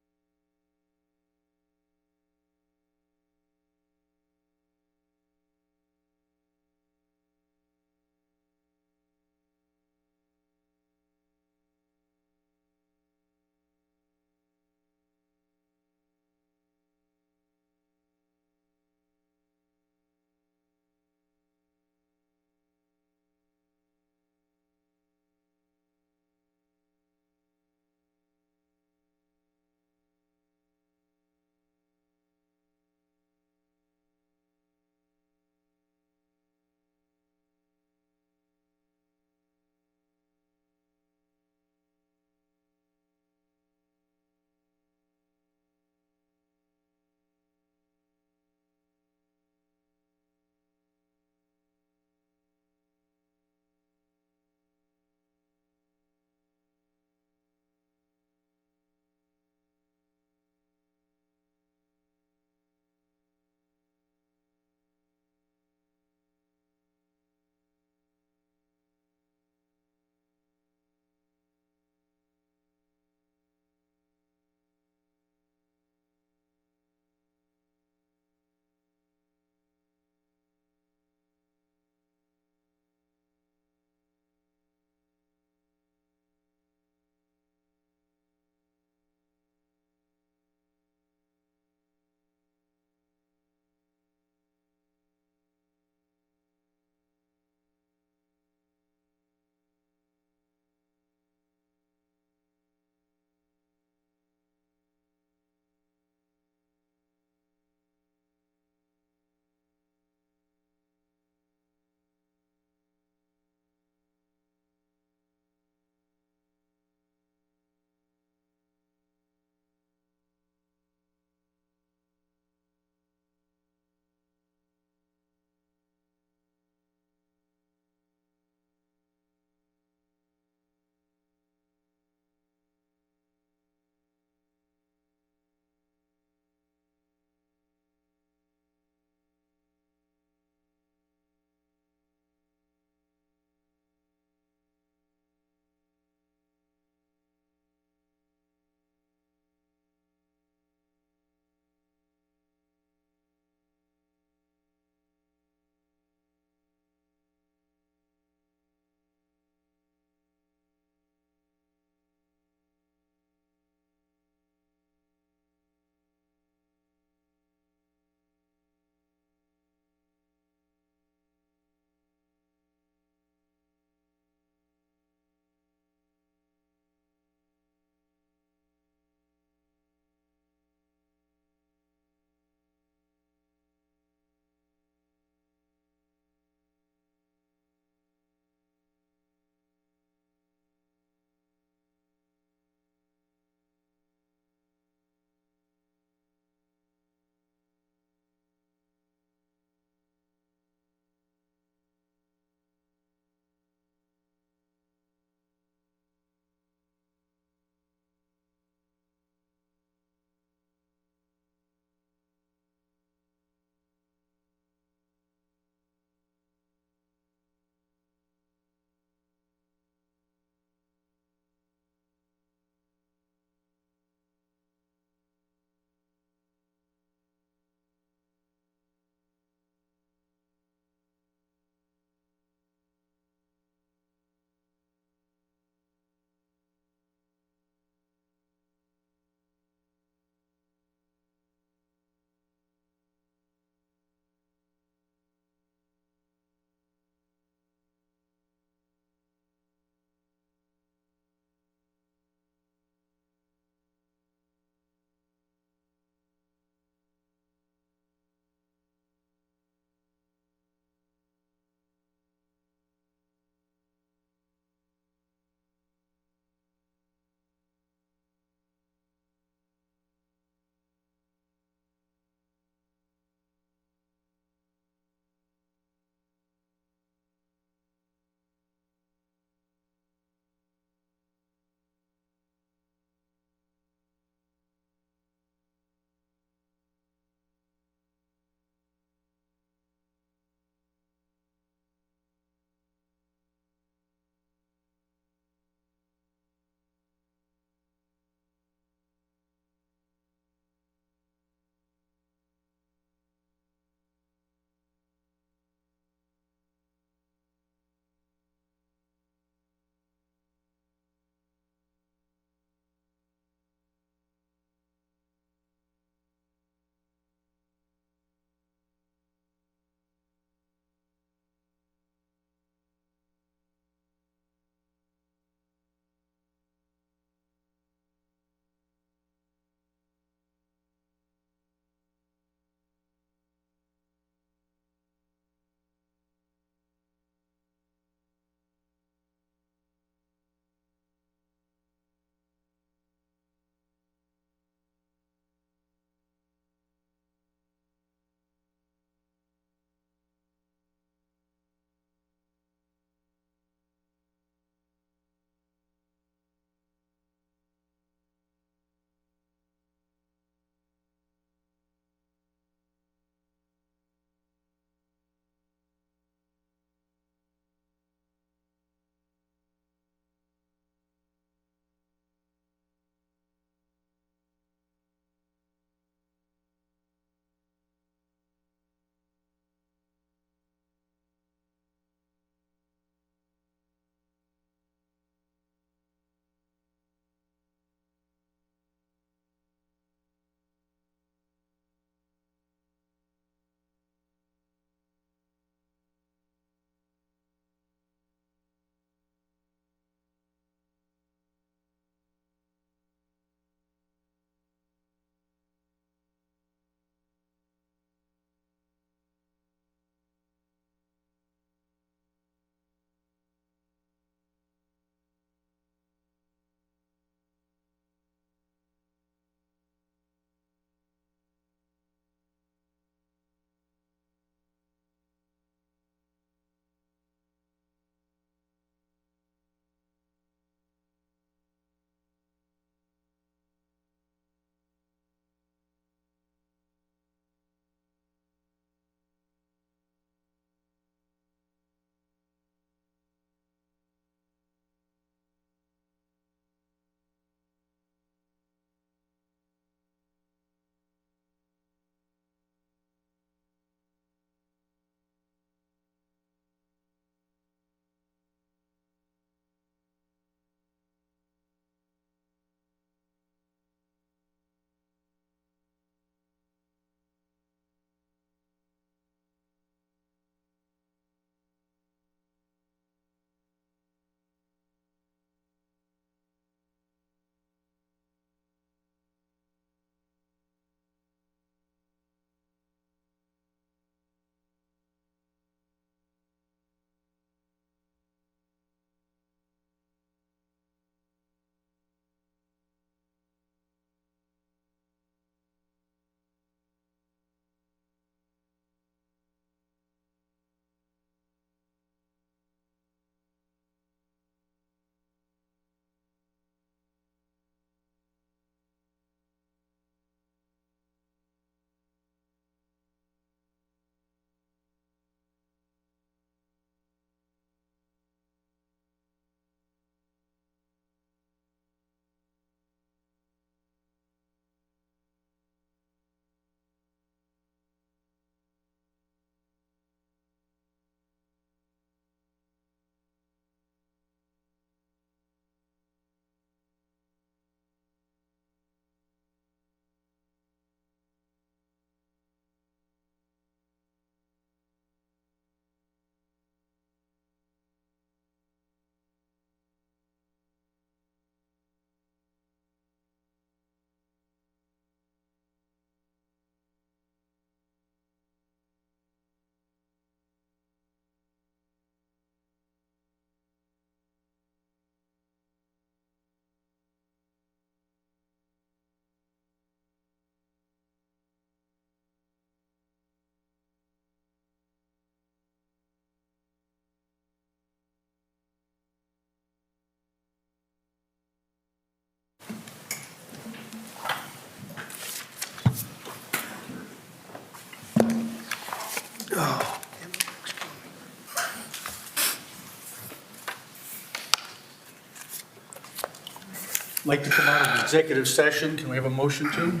A: like to come out of executive session. Can we have a motion to?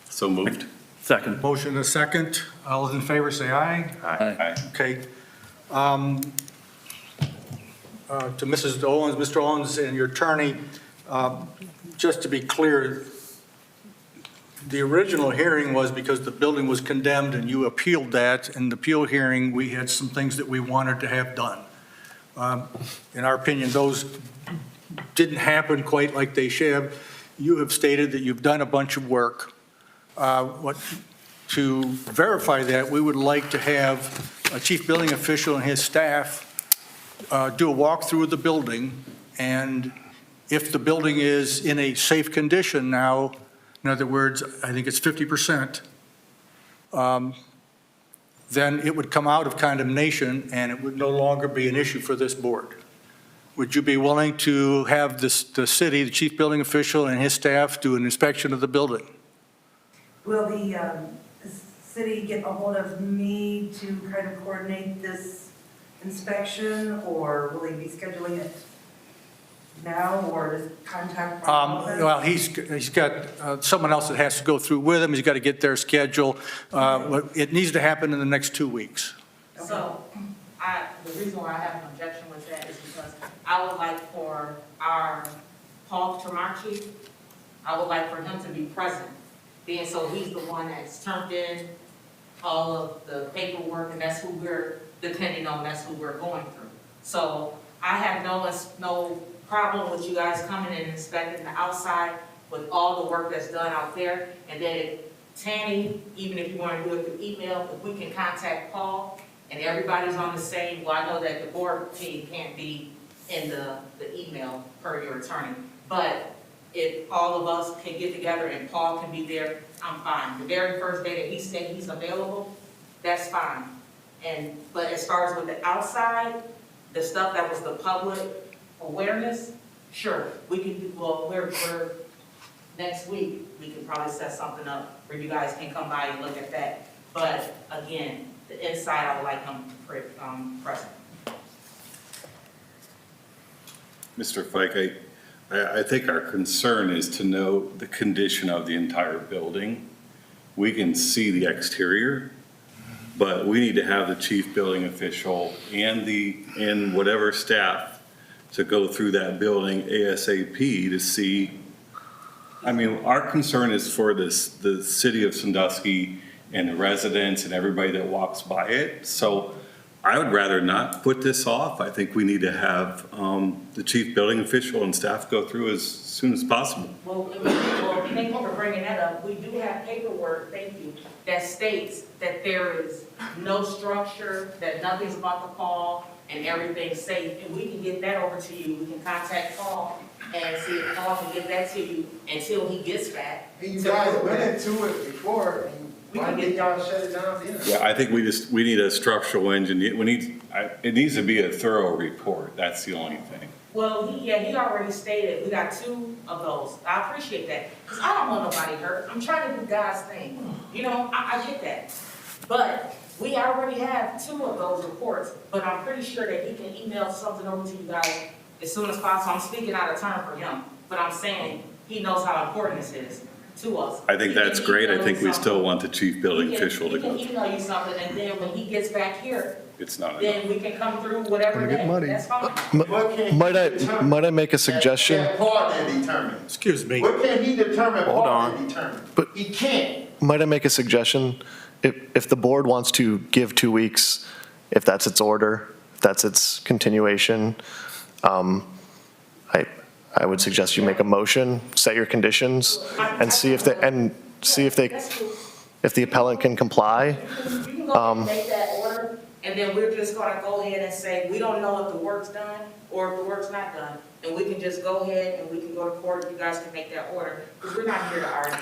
I: So moved. Second.
A: Motion and a second. All those in favor say aye.
I: Aye.
A: Okay. To Mrs. Owens, Mr. Owens and your attorney, just to be clear, the original hearing was because the building was condemned and you appealed that. In the appeal hearing, we had some things that we wanted to have done. In our opinion, those didn't happen quite like they should have. You have stated that you've done a bunch of work. To verify that, we would like to have a chief building official and his staff do a walkthrough of the building, and if the building is in a safe condition now, in other words, I think it's 50%, then it would come out of condemnation and it would no longer be an issue for this board. Would you be willing to have the city, the chief building official and his staff do an inspection of the building?
E: Will the city get a hold of me to kind of coordinate this inspection, or will they be scheduling it now, or just contact my office?
A: Well, he's got someone else that has to go through with him. He's got to get their schedule. It needs to happen in the next 2 weeks.
K: So, the reason why I have an objection with that is because I would like for our Paul Tremarchi, I would like for him to be present. Being so he's the one that's turned in all of the paperwork, and that's who we're depending on, that's who we're going through. So I have no problem with you guys coming and inspecting the outside with all the work that's done out there. And then Tanny, even if you want to do it through email, if we can contact Paul and everybody's on the same, well, I know that the board team can't be in the email per your attorney, but if all of us can get together and Paul can be there, I'm fine. The very first day that he said he's available, that's fine. But as far as with the outside, the stuff that was the public awareness, sure, we can do, well, we're next week, we can probably set something up where you guys can come by and look at that. But again, the inside, I would like him present.
L: Mr. Fike, I think our concern is to know the condition of the entire building. We can see the exterior, but we need to have the chief building official and whatever staff to go through that building ASAP to see. I mean, our concern is for the city of Sandusky and the residents and everybody that walks by it. So I would rather not put this off. I think we need to have the chief building official and staff go through as soon as possible.
K: Well, thank you for bringing that up. We do have paperwork, thank you, that states that there is no structure, that nothing's about to fall, and everything's safe. And we can get that over to you. We can contact Paul and see if Paul can get that to you until he gets back.
F: You guys went into it before, why didn't y'all shut it down then?
L: Yeah, I think we need a structural engineer. It needs to be a thorough report. That's the only thing.
K: Well, he already stated, we got 2 of those. I appreciate that, because I don't want nobody hurt. I'm trying to do God's thing. You know, I get that. But we already have 2 of those reports, but I'm pretty sure that he can email something over to you guys as soon as possible. I'm speaking out of turn for him, but I'm saying he knows how important this is to us.
L: I think that's great. I think we still want the chief building official to go.
K: He can email you something, and then when he gets back here,
L: It's not enough.
K: then we can come through whatever day. That's fine.
J: Might I make a suggestion?
F: That part that determined.
A: Excuse me.
F: What can he determine?
H: Hold
F: part
H: on.
F: that determined?
J: But-
F: He can't.
J: Might I make a suggestion? If the board wants to give 2 weeks, if that's its order, if that's its continuation, I would suggest you make a motion, set your conditions, and see if the appellant can comply.
K: You can go ahead and make that order, and then we're just gonna go ahead and say, we don't know if the work's done or if the work's not done. And we can just go ahead and we can go to court, you guys can make that order, because we're not here to argue.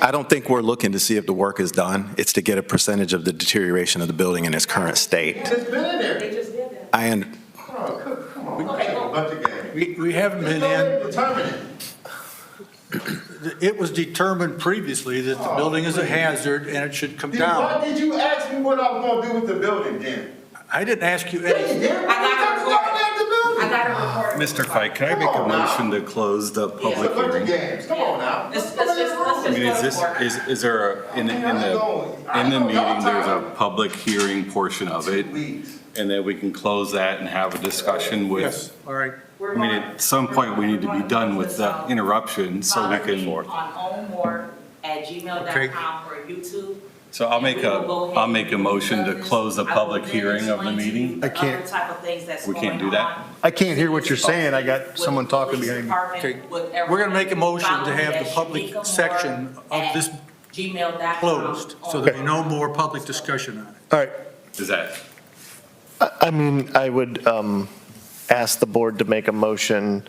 H: I don't think we're looking to see if the work is done. It's to get a percentage of the deterioration of the building in its current state.
F: It's been in there.
K: They just did that.
F: Oh, come on.
K: Okay, go.
F: Bunch of games.
A: We haven't
F: Just
A: been
F: go ahead
A: in,
F: and determine it.
A: it was determined previously that the building is a hazard and it should come
F: Why
A: down.
F: did you ask me what I was gonna do with the building then?
A: I didn't ask you
F: Yeah, you
A: anything.
F: did.
K: I got a report.
F: At the building.
K: I got a report.
L: Mr. Fike, can I make a motion to close the public hearing?
F: Come on now.
K: Let's
L: I mean, is this, is there, in the meeting, there's a public hearing portion of it, and then we can close that and have a discussion with,
A: Yes, all right.
L: I mean, at some point, we need to be done with the interruption, so we can,
K: On ownmore@gmail.com or YouTube.
L: so I'll make a motion to close the public hearing of the meeting.
D: I can't-
K: Other type of things that's
L: We can't
K: going
L: do that?
K: on.
D: I can't hear what you're saying. I got
K: With
D: someone
K: the
D: talking
K: police
D: behind me.
K: department,
A: Okay.
K: with
A: We're going to make a
K: everything.
A: motion to
K: Follow
A: have
K: me
A: the
K: at
A: public
K: Shanika
A: section
K: Moore
A: of this
K: at gmail.com.
A: closed, so there'll be no more public discussion on it.
D: All right.
L: Is that,
J: I mean, I would ask the board to make a motion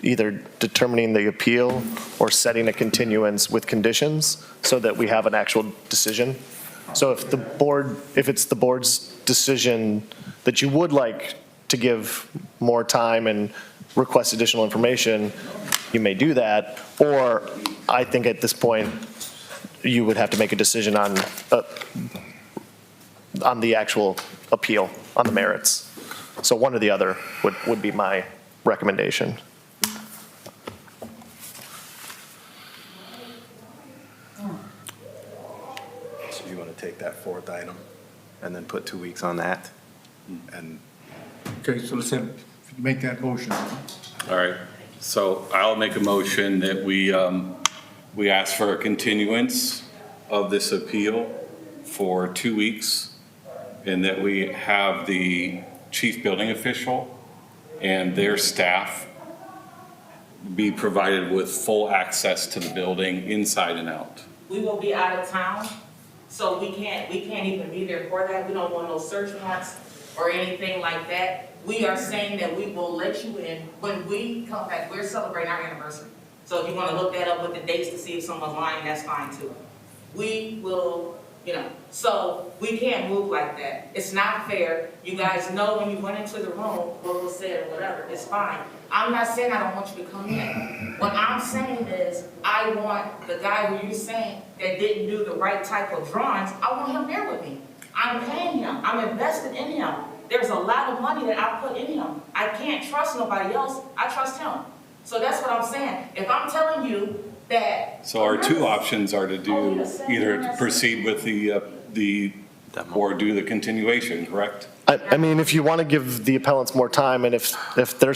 J: either determining the appeal or setting a continuance with conditions so that we have an actual decision. So if it's the board's decision that you would like to give more time and request additional information, you may do that. Or I think at this point, you would have to make a decision on the actual appeal, on the merits. So one or the other would be my recommendation.
H: So you want to take that fourth item and then put 2 weeks on that? And
A: Okay, so let's make that motion.
L: all right, so I'll make a motion that we ask for a continuance of this appeal for 2 weeks, and that we have the chief building official and their staff be provided with full access to the building inside and out.
K: We will be out of town, so we can't even be there for that. We don't want no search warrants or anything like that. We are saying that we will let you in when we come back. We're celebrating our anniversary. So if you want to look that up with the dates to see if someone's lying, that's fine too. We will, so we can't move like that. It's not fair. You guys know when you went into the room what was said or whatever. It's fine. I'm not saying I don't want you to come in. What I'm saying is I want the guy who you're saying that didn't do the right type of drawings, I want him there with me. I'm paying him. I'm invested in him. There's a lot of money that I put in him. I can't trust nobody else. I trust him. So that's what I'm saying. If I'm telling you that.
L: So our two options are to do, either to proceed with the or do the continuation, correct?
J: I mean, if you want to give the appellants more time, and if they're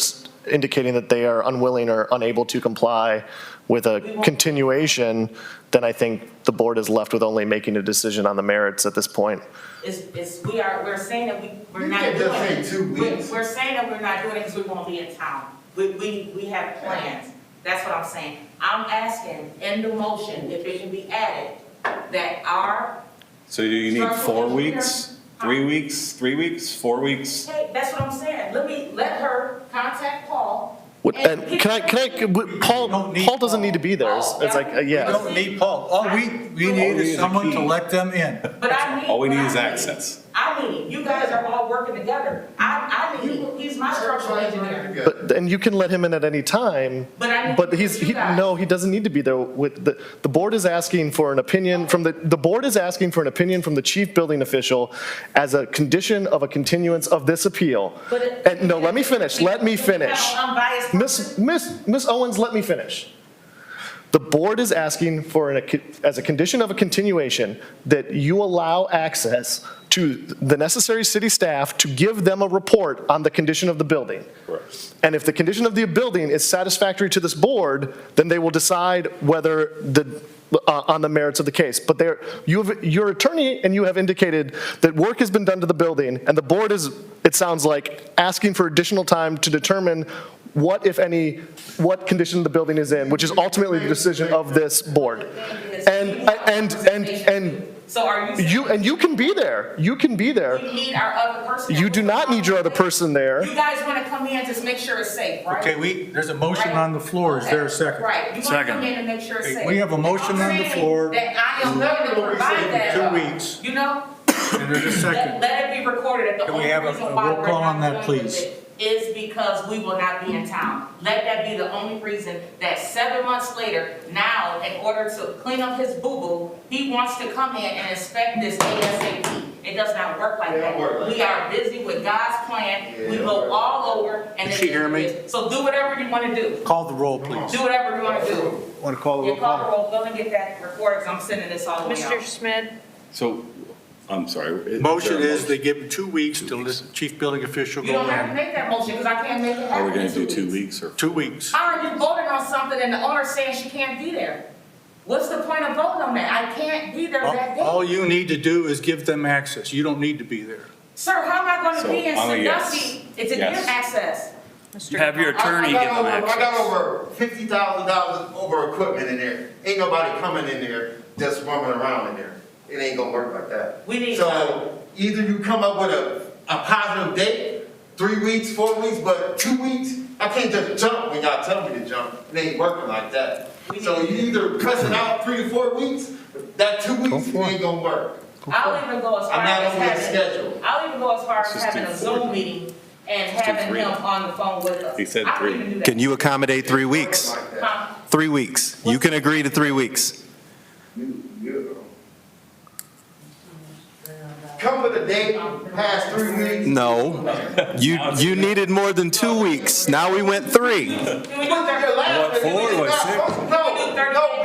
J: indicating that they are unwilling or unable to comply with a continuation, then I think the board is left with only making a decision on the merits at this point.
K: We're saying that we're not doing it.
F: You can't just say 2 weeks.
K: We're saying that we're not doing it because we won't be in town. We have plans. That's what I'm saying. I'm asking in the motion if it can be added that our.
L: So do you need 4 weeks, 3 weeks, 3 weeks, 4 weeks?
K: Hey, that's what I'm saying. Let her contact Paul.
J: And Paul doesn't need to be there. It's like,
A: We
J: yeah.
A: don't need Paul. All we need is someone to let them in.
K: But I need.
L: All we need is access.
K: I need, you guys are all working together. I need, he's my structural engineer.
J: And you can let him in at any time,
K: But I need
J: but
K: to get you guys.
J: no, he doesn't need to be there with, the board is asking for an opinion from the board is asking for an opinion from the chief building official as a condition of a continuance of this appeal. And no, let me finish.
K: Unbiased.
J: Miss Owens, let me finish. The board is asking for, as a condition of a continuation, that you allow access to the necessary city staff to give them a report on the condition of the building.
L: Correct.
J: And if the condition of the building is satisfactory to this board, then they will decide whether on the merits of the case. But your attorney and you have indicated that work has been done to the building, and the board is, it sounds like, asking for additional time to determine what, if any, what condition the building is in, which is ultimately the decision of this board. And
K: So are you saying?
J: you can be there. You can be there.
K: We need our other person.
J: You do not need your other person there.
K: You guys want to come in and just make sure it's safe, right?
A: Okay, there's a motion on the floor. Is there a second?
K: Right, you want to come in and make sure it's safe.
A: We have a motion on the floor.
K: That I am willing to provide that.
A: 2 weeks.
K: You know?
A: And there's a second.
K: Let it be recorded that the
A: Can we
K: only
A: have a
K: reason why
A: roll
K: we're
A: call on
K: not
A: that,
K: doing with
A: please?
K: it is because we will not be in town. Let that be the only reason that 7 months later, now, in order to clean up his boo-boo, he wants to come in and inspect this ASAP. And It does not work like
F: It don't work
K: that.
F: like
K: We are busy with God's plan. We go all over and
A: Did
K: then.
A: she hear me?
K: So do whatever you want to do.
A: Call the roll, please.
K: Do whatever you want to do.
D: Want to call
K: You call the roll, go and get that report, because I'm sending this all the way
B: Mr.
K: out.
B: Schmidt,
L: So, I'm sorry.
A: Motion
L: there a
A: is they give them 2 weeks to let the chief building official
K: You
A: go
K: don't have to
A: in.
K: make that motion, because I can't make it happen.
L: Are we gonna
K: in
L: do 2
K: weeks.
L: weeks or?
A: 2 weeks.
K: All right, you voted on something and the owner's saying she can't be there. What's the point of voting on that? I can't be there that
A: All
K: day.
A: you need to do is give them access. You don't need to be there.
K: Sir, how am I gonna
L: So,
K: be in
L: I'm a yes.
K: Sandusky to get
L: Yes.
K: access?
B: Mr.
I: Have your attorney give them
F: I got
I: access.
F: over $50,000 over equipment in there. Ain't nobody coming in there just roaming around in there. It ain't gonna work like that.
K: We need time.
F: So either you come up with a positive date, 3 weeks, 4 weeks, but 2 weeks, I can't just jump when y'all tell me to jump. It ain't working like that. So you either press it out 3 to 4 weeks, that 2 weeks, it ain't gonna work.
K: I'll even go as far
F: I'm not
K: as
F: over the
K: having,
F: schedule.
K: I'll even go as far as
L: Let's just
K: having
L: do
K: a
L: 4
K: Zoom
L: then.
K: meeting and
L: Let's do
K: having
L: 3
K: him
L: then.
K: on the phone with us.
L: He said
K: I
L: 3.
K: can even do that.
H: Can you accommodate 3 weeks?
F: Like that.
K: Huh?
H: 3 weeks. You can agree to 3 weeks.
F: Come with a date past 3 weeks.
H: No. You needed more than 2 weeks. Now we went 3.
K: Can we do
F: What,
K: 30?
F: your last
I: What, 4 or 6?
F: No,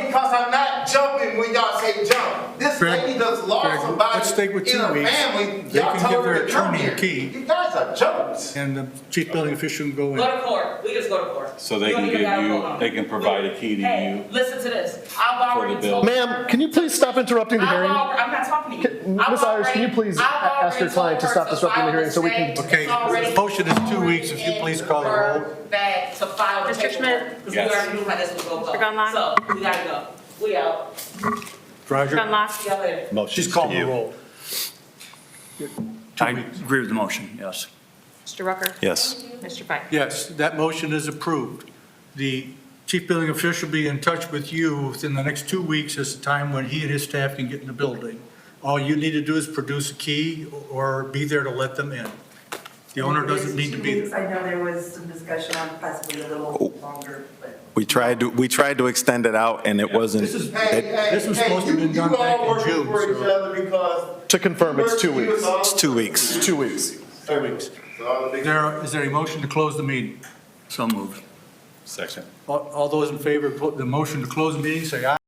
F: because I'm not jumping when y'all say jump. This
A: Greg,
F: lady just lost
A: Greg,
F: somebody
A: let's stick with
F: in
A: 2
F: her
A: weeks.
F: family.
A: They
F: Y'all
A: can
F: told
A: give
F: her
A: their
F: to come
A: attorney a
F: here.
A: key.
F: You guys are jumps.
A: And the chief building official can go
K: Go
A: in.
K: to court. We just go to court.
L: So they
K: You don't
L: can
K: even
L: give
K: gotta
L: you-
K: vote on it.
L: they can provide a key to
K: Hey,
L: you
K: listen to this. I've already
L: the bill.
K: told.
J: Ma'am, can you please stop interrupting the hearing?
K: I'm not talking to you.
J: Ms. Ayers, can you please ask your client to stop disrupting the hearing so we can?
A: Okay, the motion is 2 weeks. If you please call the roll.
K: Back to file the
B: Mr.
K: paperwork,
B: Schmidt?
K: because
L: Yes.
K: we already knew how this was gonna go.
B: Mr. Gunlock?
K: So, we gotta go. We out.
A: Roger?
B: Gunlock,
K: See y'all later.
A: She's calling the roll.
I: I agree with the motion, yes.
B: Mr. Rucker?
H: Yes.
B: Mr. Fike?
A: Yes, that motion is approved. The chief building official will be in touch with you within the next 2 weeks as the time when he and his staff can get in the building. All you need to do is produce a key or be there to let them in. The owner doesn't need to be there.
E: I know there was some discussion on possibly a little longer, but.
H: We tried to extend it out and it wasn't.
A: This is,
F: Hey, hey,
A: this was
F: hey,
A: supposed to have been done
F: you
A: back
F: all
A: in
F: working
A: June,
F: for each
A: so
F: other because.
J: To confirm, it's 2 weeks.
H: It's 2 weeks.
J: 2 weeks.
A: 2 weeks. Is there a motion to close the meeting?
I: So moved.
L: Second.
A: All those in favor of the motion to close the meeting, say aye.